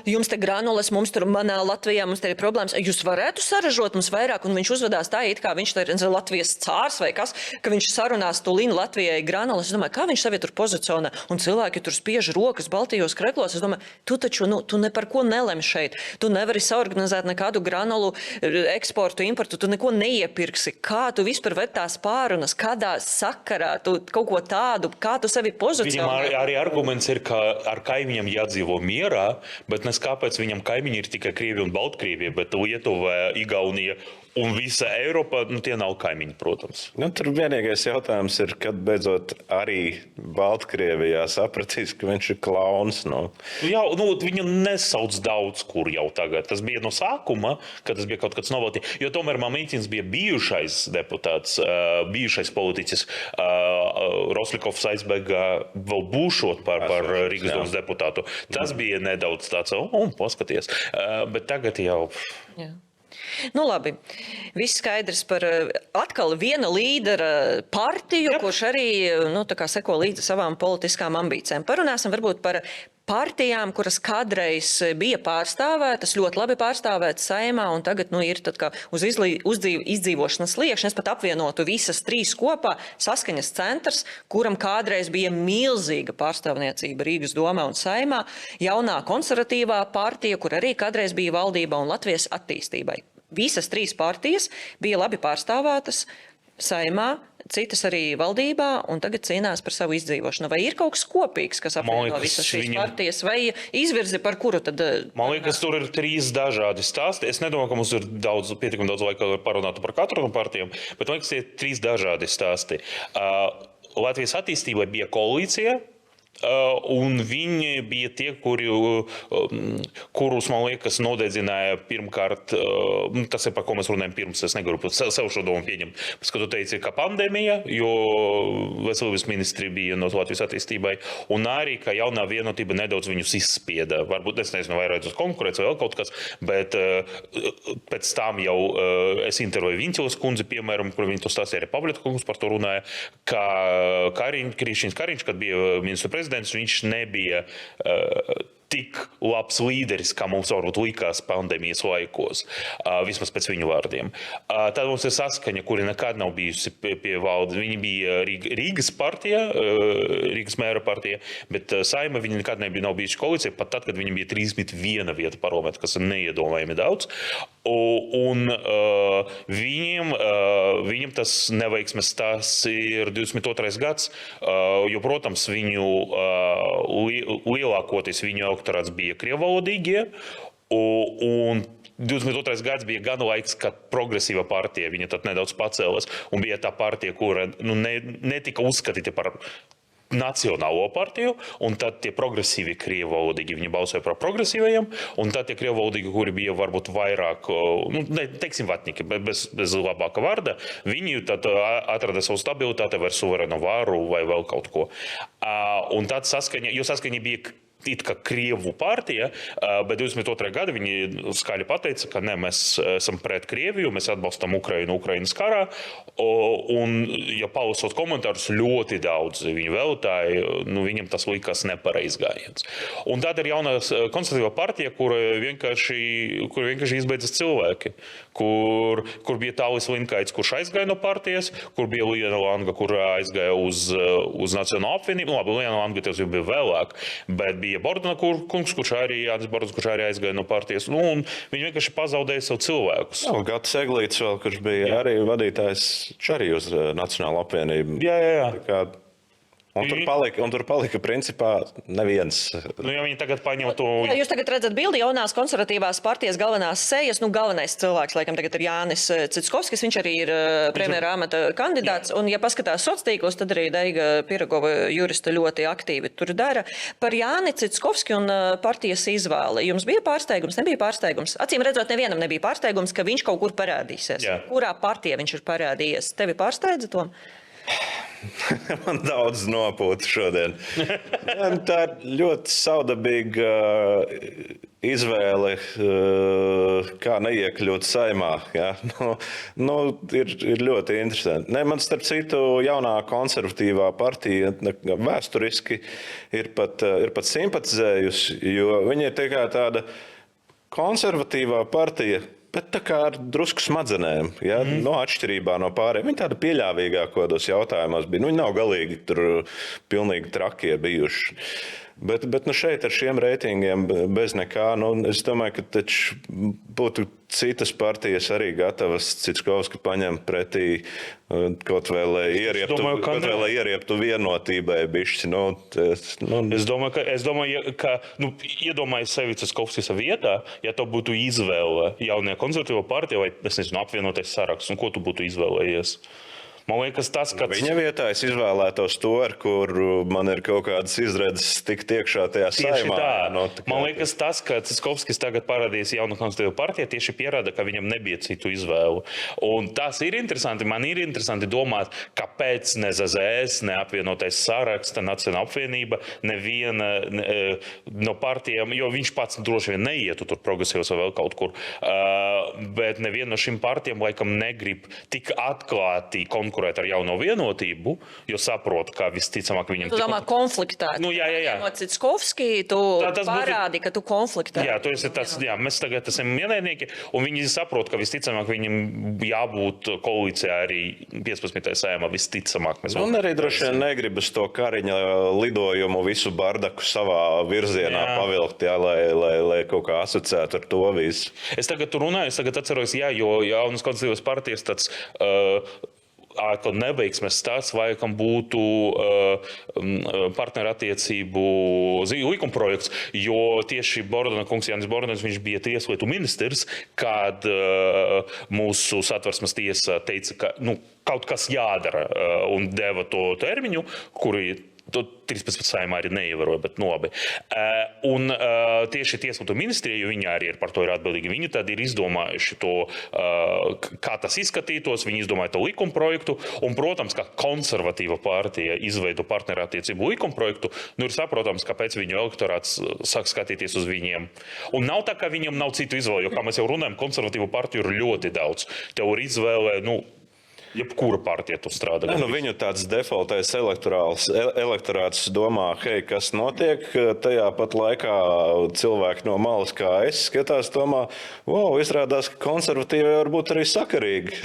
jums te granulas, mums tur manā Latvijā, mums te ir problēmas, jūs varētu saražot mums vairāk, un viņš uzvedās tā, it kā viņš te ir Latvijas cārs vai kas, ka viņš sarunās tulīnu Latvijai granulas. Es domāju, kā viņš sevi tur pozicionē, un cilvēki tur spiež rokas Baltijos kreklos. Es domāju, tu taču, tu ne par ko nelem šeit. Tu nevari saorganizēt nekādu granulu eksportu, importu, tu neko neiepirksi. Kā tu vispār ved tās pārunas, kādā sakarā, tu kaut ko tādu, kā tu sevi pozicionē? Viņam arī arguments ir, ka ar kaimiņiem jādzīvo mierā, bet nes kāpēc viņam kaimiņi ir tikai Krievija un Baltkrievija, bet Lietuva, Igaunija un visa Eiropa, tie nav kaimiņi, protams. Tur vienīgais jautājums ir, kad beidzot arī Baltkrievijā sapratīs, ka viņš ir klauns. Jā, viņu nesauc daudz, kur jau tagad. Tas bija no sākuma, kad tas bija kaut kāds noveltī. Jo tomēr Mamītins bija bijušais deputāts, bijušais politiķis. Roslikovs aizbēga vēl būšot par Rīgas domas deputātu. Tas bija nedaudz tāds, paskaties. Bet tagad jau... Jā. Labi, viss skaidrs par atkal viena līdera partiju, kurš arī seko līdzi savām politiskām ambīcijām. Parunāsim varbūt par partijām, kuras kādreiz bija pārstāvētas, ļoti labi pārstāvētas Saeimā, un tagad ir kā uz izdzīvošanas sliekšņa. Es pat apvienotu visas 3 kopā. Saskaņas centrs, kuram kādreiz bija milzīga pārstāvniecība Rīgas domā un Saeimā, jaunā konservatīvā partija, kur arī kādreiz bija valdība un Latvijas attīstībai. visas 3 partijas bija labi pārstāvētas Saeimā, citas arī valdībā, un tagad cīnās par savu izdzīvošanu. Vai ir kaut kas kopīgs, kas apvieno visas šīs partijas, vai izvirzi par kuru tad? Man liekas, tur ir 3 dažādi stāsti. Es nedomāju, ka mums ir pietiekami daudz laika, lai parunātu par katru no partijām, bet man liekas, ir 3 dažādi stāsti. Latvijas attīstībai bija koalīcija, un viņi bija tie, kurus, man liekas, nodedzināja pirmkārt, tas ir par ko mēs runājam pirms, es negribu sev šo domu pieņemt, bet, ka tu teici, ka pandēmija, jo veselības ministri bija no Latvijas attīstībai, un arī, ka jaunā vienotība nedaudz viņus izspieda, varbūt, es nezinu, vairāk uz konkurēts vai vēl kaut kas, bet pēc tam jau es intervēju Viņķeles kundzi, piemēram, kur viņi to stāstīja, arī Pavļeta kungs par to runāja, ka Krišņins Kariņš, kad bija ministru prezidents, viņš nebija tik labs līderis, kā mums varbūt likās pandēmijas laikos, vismaz pēc viņu vārdiem. Tad mums ir Saskaņa, kuri nekad nav bijusi pie valdes. Viņi bija Rīgas partija, Rīgas mēra partija, bet Saeima viņi nekad nav bijusi koalīcija, pat tad, kad viņi bija 31 vieta parlamentā, kas ir neiedomājami daudz. Un viņam tas neveiksmes tas ir 22. gads, jo, protams, viņu lielākoties viņu elektorāts bija krievalodīgie, un 22. gads bija gan laiks, kad progresīva partija, viņa tad nedaudz pacēlās, un bija tā partija, kura netika uzskatīta par nacionālo partiju, un tad tie progresīvi krievalodīgi, viņi balsoja par progresīvajiem, un tad tie krievalodīgi, kuri bija varbūt vairāk, teiksim, vatniki, bez labāka vārda, viņi tad atrada savu stabilitāti vai suverēnu varu vai vēl kaut ko. Un tad Saskaņa bija it kā Krievu partija, bet 22. gada viņi skaļi pateica, ka ne, mēs esam pret Krieviju, mēs atbalstam Ukrainas karā, un, ja palasot komentārus, ļoti daudz viņi veltāja, viņam tas likās nepareiz gājiens. Un tad ir jaunā konservatīvā partija, kur vienkārši izbeidzas cilvēki, kur bija Tālis Linkaits, kurš aizgāja no partijas, kur bija Liena Langa, kur aizgāja uz Nacionālo apvienību, labi, Liena Langa tas jau bija vēlāk, bet bija Bordana kungs, kurš arī aizgāja no partijas, un viņi vienkārši pazaudēja savu cilvēkus. Gatis Eglītis vēl, kurš bija arī vadītājs, arī uz Nacionālo apvienību. Jā. Un tur palika principā neviens. Ja viņi tagad paņem to... Jā, jūs tagad redzat bildi jaunās konservatīvās partijas galvenās sejas. Galvenais cilvēks, laikam, tagad ir Jānis Citskovskis, viņš arī ir premjera amata kandidāts. Un, ja paskatās sociālos, tad arī Daiga Pirogova jurista ļoti aktīvi tur dara. Par Jāni Citskovski un partijas izvēli. Jums bija pārsteigums, nebija pārsteigums? Acīm redzot, nevienam nebija pārsteigums, ka viņš kaut kur parādīsies. Jā. Kurā partija viņš ir parādījies? Tevi pārsteidza, Tom? Man daudz nopūta šodien. Tā ir ļoti saudabīga izvēle, kā neiekļūt Saeimā. Ja? Ir ļoti interesanti. Man starp citu jaunā konservatīvā partija vēsturiski ir pat simpatizējusi, jo viņa ir tikai tāda konservatīvā partija, bet tā kā ar drusku smadzenēm, ja? Atšķirībā no pārējiem. Viņi tāda pieļāvīgākodos jautājumos bija. Viņi nav galīgi tur pilnīgi trakie bijuši. Bet šeit ar šiem reitingiem bez nekā, es domāju, ka taču būtu citas partijas arī gatavas Citskovski paņemt pretī kaut vai, lai ierieptu vienotībai bišķi. Es domāju, ka iedomājas sevi Citskovskis vietā, ja to būtu izvēle jaunajā konservatīvā partija vai, es nezinu, apvienotais saraksts, un ko tu būtu izvēlējies? Man liekas, tas, ka... Viņa vietā es izvēlētos to, ar kur man ir kaut kādas izredzes tikt iekšā tajā Saeimā. Man liekas, tas, ka Citskovskis tagad parādījis jaunu konservatīvu partiju, tieši pierāda, ka viņam nebija citu izvēlu. Un tas ir interesanti. Man ir interesanti domāt, kāpēc ne ZZS, ne apvienotais saraksts, ne Nacionāla apvienība, neviena no partijām, jo viņš pats droši vien neietu tur progresīvos vai vēl kaut kur, bet neviena no šīm partijām laikam negrib tik atklāti konkurēt konkurēt ar Jauno Vienotību, jo saprot, ka visticamāk viņam... Tu domā konfliktā. Nu, jā. No Citskovski, tu parādi, ka tu konfliktā. Jā, tu esi tas, jā, mēs tagad esam ienaidnieki, un viņi saprot, ka visticamāk viņam jābūt koalīcijā arī 15. Saeimā, visticamāk. Un arī droši vien negribas to Kariņa lidojumu visu bardaku savā virzienā pavilkt, jā, lai kaut kā asociētu ar to visu. Es tagad runāju, es tagad atceros, jā, jo Jaunas konservatīvas partijas tāds neveiksmes stāsts, vai kam būtu partnerattiecību likumprojekts, jo tieši Jānis Bordona, viņš bija tieslietu ministrs, kad mūsu Satversmes tiesa teica, ka kaut kas jādara un deva to termiņu, kuri 13. Saeimā arī neievēroja, bet labi. Un tieši Tieslietu ministrija, jo viņi arī par to ir atbildīgi, viņi tad ir izdomājuši to, kā tas izskatītos, viņi izdomāja to likumprojektu, un, protams, ka konservatīva partija izveido partnerattiecību likumprojektu, ir saprotams, kāpēc viņu elektorāts sāk skatīties uz viņiem. Un nav tā, ka viņam nav citu izvēli, jo, kā mēs jau runājam, konservatīvu partiju ir ļoti daudz. Tev ir izvēle, jebkura partija tur strādā. Viņu tāds defaultais elektorāts domā, hei, kas notiek, tajā pat laikā cilvēki no malas, kā es skatās, domā, izrādās, ka konservatīvi var būt arī sakarīgi.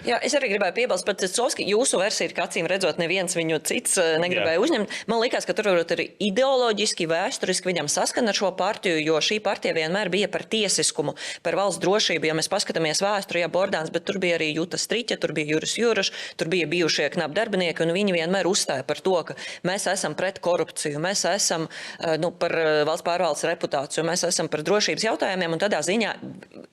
Jā, es arī gribēju piebalst, pat Citskovski, jūsu versija ir, ka acīm redzot, neviens viņu cits negribēja uzņemt. Man likās, ka tur varbūt arī ideoloģiski, vēsturiski viņam saskan ar šo partiju, jo šī partija vienmēr bija par tiesiskumu, par valsts drošību, ja mēs paskatāmies vēsturi, Bordāns, bet tur bija arī Juta Striķa, tur bija Juris Juraš, tur bija bijušie knap darbinieki, un viņi vienmēr uzstāja par to, ka mēs esam pret korupciju, mēs esam par valsts pārvaldes reputāciju, mēs esam par drošības jautājumiem, un tādā ziņā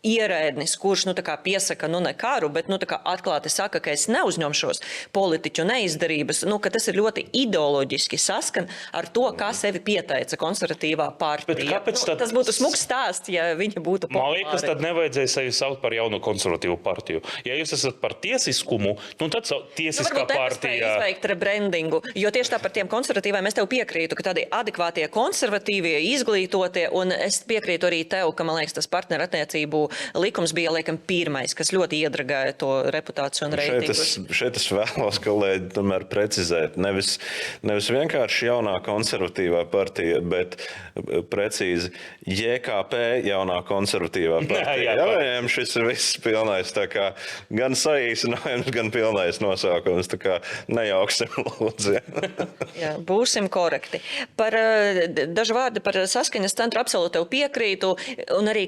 ierēdnis, kurš piesaka ne karu, bet atklāti saka, ka es neuzņemšos politiķu neizdarības, ka tas ir ļoti ideoloģiski saskan ar to, kā sevi pieteica konservatīvā partija. Tas būtu smuks stāsts, ja viņa būtu populāra. Man liekas, tad nevajadzēja sevi saukt par Jauno konservatīvu partiju. Ja jūs esat par tiesiskumu, tad tiesiskā partija... izveikt rebrandingu, jo tieši tā par tiem konservatīviem es tev piekrītu, ka tādi adekvātie konservatīvie, izglītotie, un es piekrītu arī tev, ka, man liekas, tas partnerattiecību likums bija, liekam, pirmais, kas ļoti iedragāja to reputāciju un reitingus. Šeit es vēlos, kolēģi, tomēr precizēt. Nevis vienkārši jaunā konservatīvā partija, bet precīzi JKP jaunā konservatīvā partija. Jā, šis ir viss pilnais, tā kā gan saīsinājums, gan pilnais nosaukums, tā kā nejauksim lūdzu. Jā, būsim korekti. Par dažu vārdu par saskaņas centru absolūti tev piekrītu, un arī,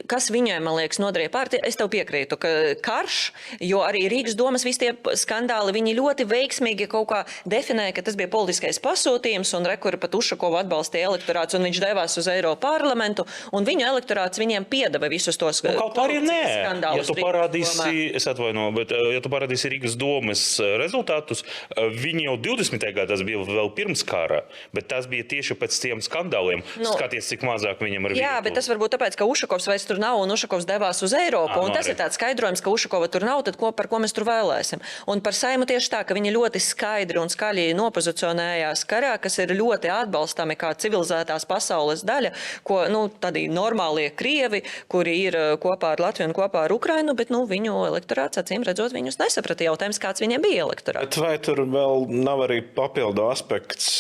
kas viņai, man liekas, nodarīja partija, es tev piekrītu, ka karš, jo arī Rīgas domas visi tie skandāli, viņi ļoti veiksmīgi kaut kā definēja, ka tas bija politiskais pasūtījums, un rekuri pat Ušakovu atbalstīja elektorāts, un viņš devās uz Eiroparlamentu, un viņu elektorāts viņiem piedeva visus tos skandālus. Ja tu parādīsi, es atvainu, bet ja tu parādīsi Rīgas domas rezultātus, viņi jau 20. gadā bija vēl pirms kara, bet tas bija tieši pēc tiem skandāliem. Skaties, cik mazāk viņam ir vietu. Jā, bet tas varbūt tāpēc, ka Ušakovs vairs tur nav, un Ušakovs devās uz Eiropu, un tas ir tāds skaidrojums, ka Ušakova tur nav, tad par ko mēs tur vēlēsim. Un par Saimu tieši tā, ka viņi ļoti skaidri un skaļi nopozicionējās karā, kas ir ļoti atbalstami kā civilizētās pasaules daļa, ko, tādi normālie krievi, kuri ir kopā ar Latviju un kopā ar Ukrainu, bet, viņu elektorāts, acīm redzot, viņus nesaprata. Jautājums, kāds viņiem bija elektorāts. Bet vai tur vēl nav arī papildu aspekts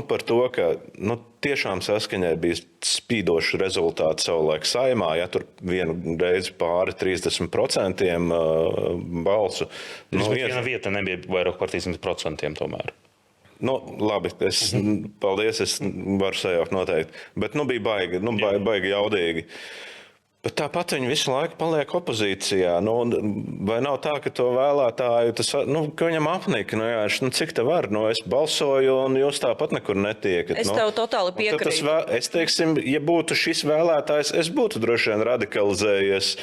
par to, ka tiešām saskaņai bija spīdošs rezultāts savulaik Saeimā, ja tur vienu reizi pāri 30% balsu. Viena vieta nebija vairāk par 30% tomēr. Labi, paldies, es varu sajaukt noteikti. Bet bija baigi jaudīgi. Bet tāpat viņi visu laiku paliek opozīcijā. Vai nav tā, ka to vēlētāju, ka viņam apnika, cik te var, es balsoju un jūs tāpat nekur netiekat. Es tev totāli piekrītu. Es teiksim, ja būtu šis vēlētājs, es būtu droši vien radikalizējies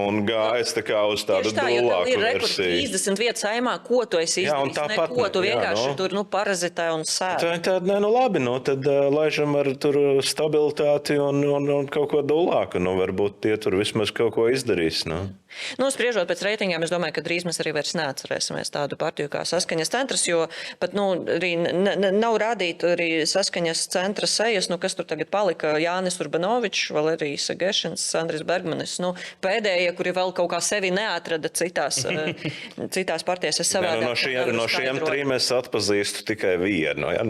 un gājis tā kā uz tādu dūlāku versiju. 30 vietas Saeimā, ko tu esi izdarījis, neko, tu vienkārši tur parazitē un sēd. Tad, labi, tad laižam ar tur stabilitāti un kaut ko dūlāku, varbūt tie tur vismaz kaut ko izdarīs. Nu, spriežot pēc reitingiem, es domāju, ka drīz mēs arī vairs neatcerēsimies tādu partiju kā Saskaņas centrs, jo pat arī nav rādīta arī Saskaņas centra sejas, kas tur tagad palika. Jānis Urbanovičs, Valērijas Segešins, Andris Bergmanis. Pēdējie, kuri vēl kaut kā sevi neatrada citās partijās. No šiem trim es atpazīstu tikai vienu. Ja?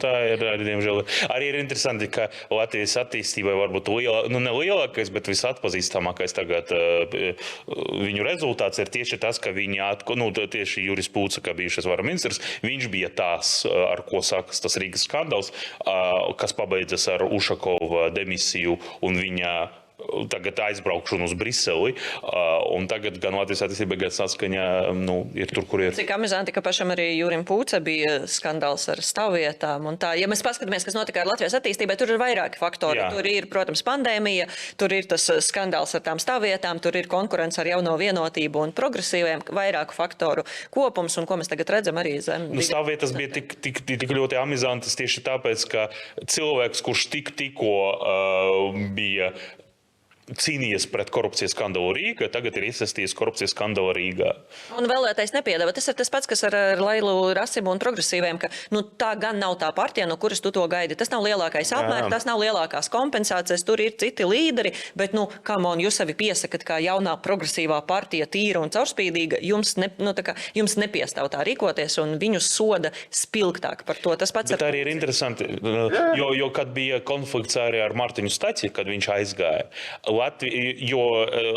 Tā ir arī, diemžēl. Arī ir interesanti, ka Latvijas attīstībai varbūt ne lielākais, bet visatpazīstamākais tagad viņu rezultāts ir tieši tas, ka viņi tieši Juris Pūca, kā bijušais varas ministrs, viņš bija tās, ar ko sākas tas Rīgas skandāls, kas pabeidzas ar Ušakova demisiju un viņa tagad aizbraukšanu uz Briseli, un tagad gan Latvijas attīstība, gan Saskaņa ir tur, kur ir. Cik amizanti, ka pašam arī Jurim Pūca bija skandāls ar stāvvietām. Un tā, ja mēs paskatāmies, kas notika ar Latvijas attīstībai, tur ir vairāki faktori. Jā. Tur ir, protams, pandēmija, tur ir tas skandāls ar tām stāvvietām, tur ir konkurence ar jauno vienotību un progresīviem, vairāku faktoru kopums, un ko mēs tagad redzam arī zem. Stāvvietas bija tik ļoti amizantas tieši tāpēc, ka cilvēks, kurš tikko bija cīnījies pret korupcijas skandalu Rīgā, tagad ir iesaistījies korupcijas skandala Rīgā. Un vēlētais nepiedāvā. Tas ir tas pats, kas ar Lailu Rasimu un progresīviem, ka tā gan nav tā partija, no kuras tu to gaidi. Tas nav lielākais apmērs, tas nav lielākās kompensācijas, tur ir citi līderi, bet, jūs sevi piesakat kā jaunā progresīvā partija, tīra un caurspīdīga, jums nepiestāv tā rīkoties, un viņus soda spilgtāk par to. Tas pats bet arī ir interesanti, jo kad bija konflikts arī ar Mārtiņu Staci, kad viņš aizgāja, jo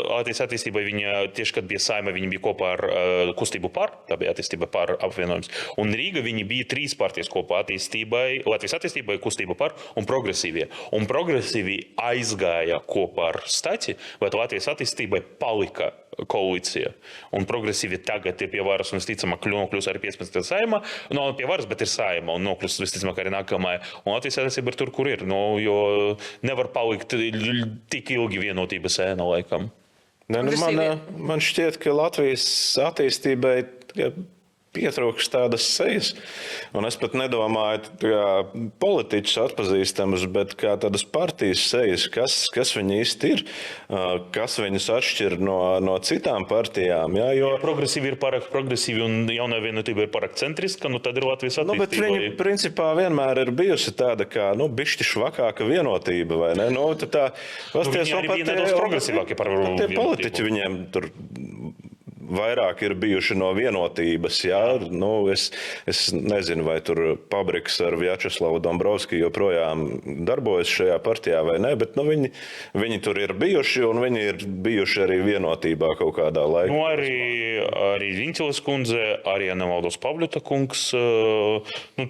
Latvijas attīstībai viņa, tieši kad bija Saeima, viņa bija kopā ar kustību par, tā bija attīstība par apvienojums. Un Rīga viņi bija 3 partijas kopā attīstībai, Latvijas attīstībai, kustība par un progresīvie. Un progresīvi aizgāja kopā ar Staci, bet Latvijas attīstībai palika koalīcija. Un progresīvi tagad ir pie varas un visticamāk nokļūs arī 15. Saeima. Pie varas, bet ir Saeima un nokļūs visticamāk arī nākamajā. Un Latvijas attīstība ir tur, kur ir. Jo nevar palikt tik ilgi vienotības ēna laikam. Man šķiet, ka Latvijas attīstībai pietrūkst tādas sejas. Un es pat nedomāju politiķus atpazīstamus, bet kā tādas partijas sejas, kas viņi īsti ir, kas viņus atšķir no citām partijām. Ja, jo progresīvi ir pārāk progresīvi un jaunā vienotība ir pārāk centriska, tad ir Latvijas attīstība. Bet viņi principā vienmēr ir bijusi tāda kā, bišķi švakāka vienotība, vai ne? Viņi arī bija nedaudz progresīvāki par vienotību. Tie politiķi viņiem tur vairāk ir bijuši no vienotības. Jā. Es nezinu, vai tur Pabriks ar Vjačeslavu Dombrovskiju joprojām darbojas šajā partijā vai ne, bet viņi tur ir bijuši un viņi ir bijuši arī vienotībā kaut kādā laikā. Arī Riņķeles kundze, arī Nevaldos Pavļuta kungs,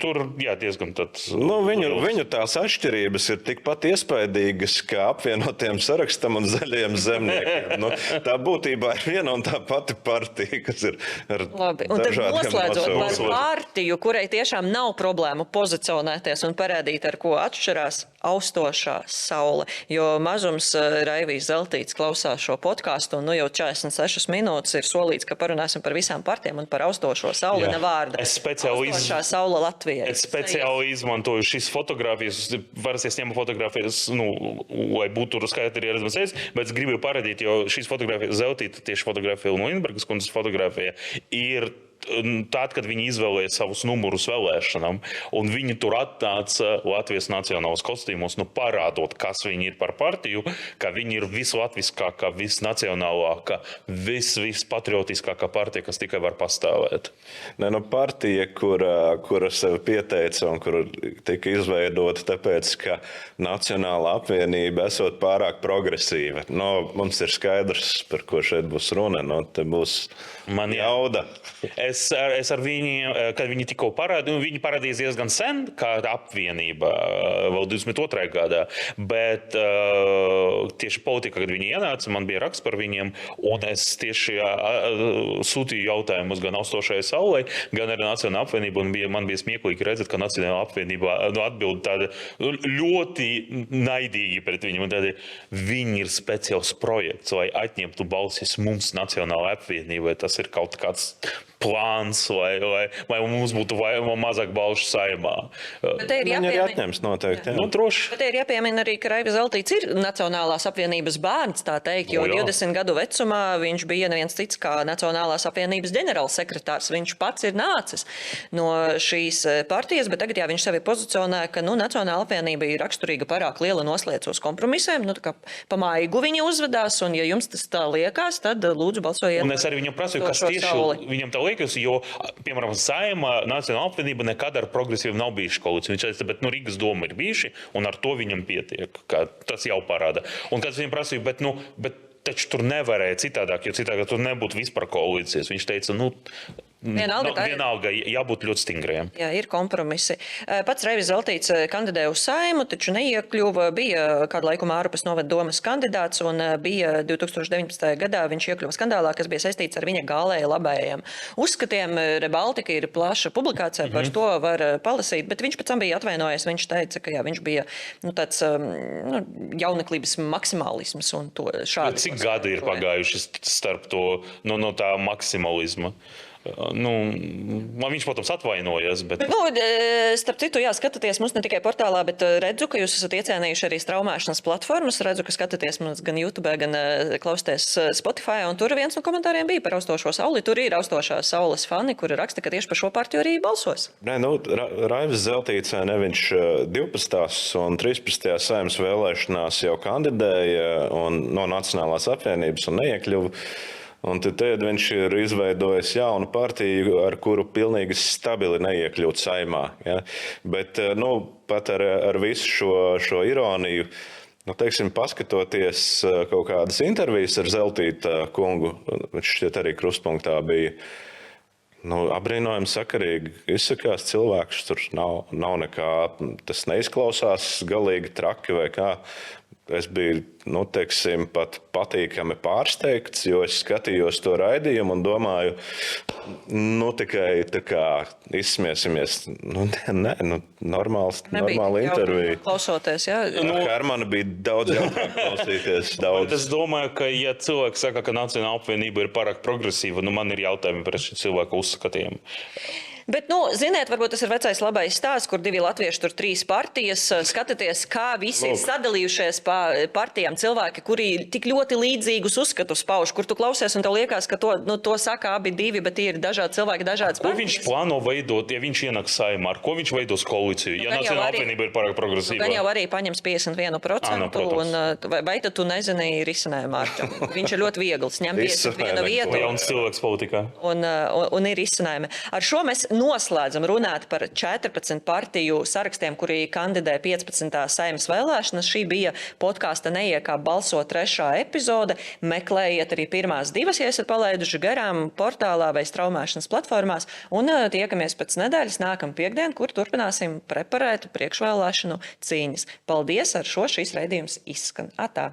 tur diezgan tāds. Viņu tās atšķirības ir tikpat iespaidīgas kā apvienotiem Sarakstam un Zaļajiem zemniekiem. Tā būtībā ir viena un tā pati partija, kas ir ar labi. Un tad noslēdzot par partiju, kurai tiešām nav problēmu pozicionēties un parādīt, ar ko atšķirās austošā saule. Jo mazums Raivijs Zeltīts klausās šo podcastu, un jau 46 minūtes ir solīts, ka parunāsim par visām partijām un par austošo sauli nevārda. Austošā saule Latvijai. Es speciāli izmantoju šīs fotogrāfijas, varas es ņemu fotogrāfijas, lai būtu skaidri arī redzams, bet es gribu parādīt, jo šīs fotogrāfijas Zeltīta, tieši fotogrāfija no Inbergas kundzes fotogrāfija, ir tad, kad viņi izvēlēja savus numurus vēlēšanām, un viņi tur atnāca Latvijas nacionālos kostīmos, parādot, kas viņi ir par partiju, ka viņi ir vislatviskākā, visnacionālākā, vispatriotiskākā partija, kas tikai var pastāvēt. Partija, kura sev pieteica un kura tika izveidota tāpēc, ka Nacionālā apvienība esot pārāk progresīva. Mums ir skaidrs, par ko šeit būs runa. Te būs jauda. Es ar viņiem, kad viņi tikko parādīja, viņi parādījās diezgan sen, kā apvienība, vēl 22. gadā, bet tieši politikā, kad viņi ienāca, man bija raksts par viņiem, un es tieši sūtīju jautājumus gan austošajai saulei, gan arī Nacionālajai apvienībai, un man bija smieklīgi redzēt, ka Nacionālajā apvienībā atbild tāda ļoti naidīgi pret viņu, un tādi viņi ir speciāls projekts, lai atņemtu balsis mums Nacionālajai apvienībai. Tas ir kaut kāds plāns bāns, lai mums būtu mazāk balšu saimā. Bet te ir Viņi arī jāpiemina. atņems noteikti. Nu, droši. Bet te ir jāpiemina arī, ka Raivis Zeltīts ir Nacionālās apvienības bērns, tā teikt, jo O, jā. 20 gadu vecumā viņš bija neviens cits kā Nacionālās apvienības ģenerālsekretārs. Viņš pats ir nācis no šīs partijas, bet tagad viņš sevi pozicionē, ka Nacionāla apvienība ir raksturīga pārāk liela noslēdz uz kompromisiem, tā kā pa maigu viņi uzvedās, un ja jums tas tā liekas, tad lūdzu balsojiet. Un es arī viņam prasīju, kas šo tieši sauli. viņam tā liekas, jo, piemēram, Saeimā Nacionāla apvienība nekad ar progresīvu nav bijuši koalīcija. Viņš teica, bet Rīgas doma ir bijuši, un ar to viņam pietiek. Tas jau parāda. Un kad es viņam prasīju, bet taču tur nevarēja citādāk, jo citādāk tur nebūtu vispār koalīcijas. Viņš teica, vienalga jābūt ļoti stingriem. Jā, ir kompromisi. Pats Raivis Zeltīts kandidēja uz Saimu, taču neiekļuva. Bija kādu laiku Mārupas novada domas kandidāts, un bija 2019. gadā viņš iekļuva skandālā, kas bija saistīts ar viņa gālēja labējiem uzskatiem. Rebaltika ir plaša publikācija, par to var palasīt, bet viņš pēc tam bija atvainojies. Viņš teica, ka viņš bija tāds jauneklības maksimālisms un to šādi. Cik gadi ir pagājuši starp to no tā maksimalisma? Viņš, protams, atvainojas. Bet... Starp citu, skatāties mums ne tikai portālā, bet redzu, ka jūs esat iecienījuši arī straumēšanas platformas. Redzu, ka skatāties mums gan YouTube, gan klausties Spotify, un tur viens no komentāriem bija par austošo sauli. Tur ir austošās saules fani, kuri raksta, ka tieši par šo partiju arī balsos. Raivis Zeltīts, viņš 12. un 13. Saeimas vēlēšanās jau kandidēja no Nacionālās apvienības un neiekļuva. Un tad viņš ir izveidojis jaunu partiju, ar kuru pilnīgi stabili neiekļūt Saeimā. Ja? Bet pat ar visu šo ironiju, paskatoties kaut kādas intervijas ar Zeltīta kungu, viņš šķiet arī Krustpunktā bija, apbrīnojami sakarīgi izsakās cilvēks, tur nav nekā, tas neizklausās galīgi traki vai kā. Es biju, pat patīkami pārsteigts, jo es skatījos to raidījumu un domāju, tikai tā kā izsmiesimies. Normāla intervija. Klausoties, jā. Hermana bija daudz jautāk klausīties. Es domāju, ka, ja cilvēks saka, ka Nacionāla apvienība ir pārāk progresīva, man ir jautājumi par šī cilvēka uzskatiem. Bet, ziniet, varbūt tas ir vecais labais stāsts, kur divi latvieši, tur 3 partijas. Skatieties, kā visi ir sadalījušies pa partijām cilvēki, kuri tik ļoti līdzīgus uzskatus pauž, kur tu klausies un tev liekas, ka to saka abi divi, bet tie ir dažādi cilvēki, dažādas partijas. Ko viņš plāno veidot, ja viņš ienāks Saeimā? Ar ko viņš veidos koalīciju, ja Nacionāla apvienība ir pārāk progresīva? Gan jau arī paņems 51%, un vai tad tu nezini risinājumu, Mārķa? Viņš ir ļoti viegls, ņem 51 vietu. Jauns cilvēks politikā. Un ir risinājumi. Ar šo mēs noslēdzam runāt par 14 partiju sarakstiem, kuri kandidē 15. Saeimas vēlēšanas. Šī bija podkāsta Neiekā balso 3. epizode. Meklējiet arī pirmās 2, ja esat palaiduši garām portālā vai straumēšanas platformās. Un tiekamies pēc nedēļas nākamā piekdien, kur turpināsim preparēt priekšvēlēšanu cīņas. Paldies, ar šo šīs raidījums izskan. Atā!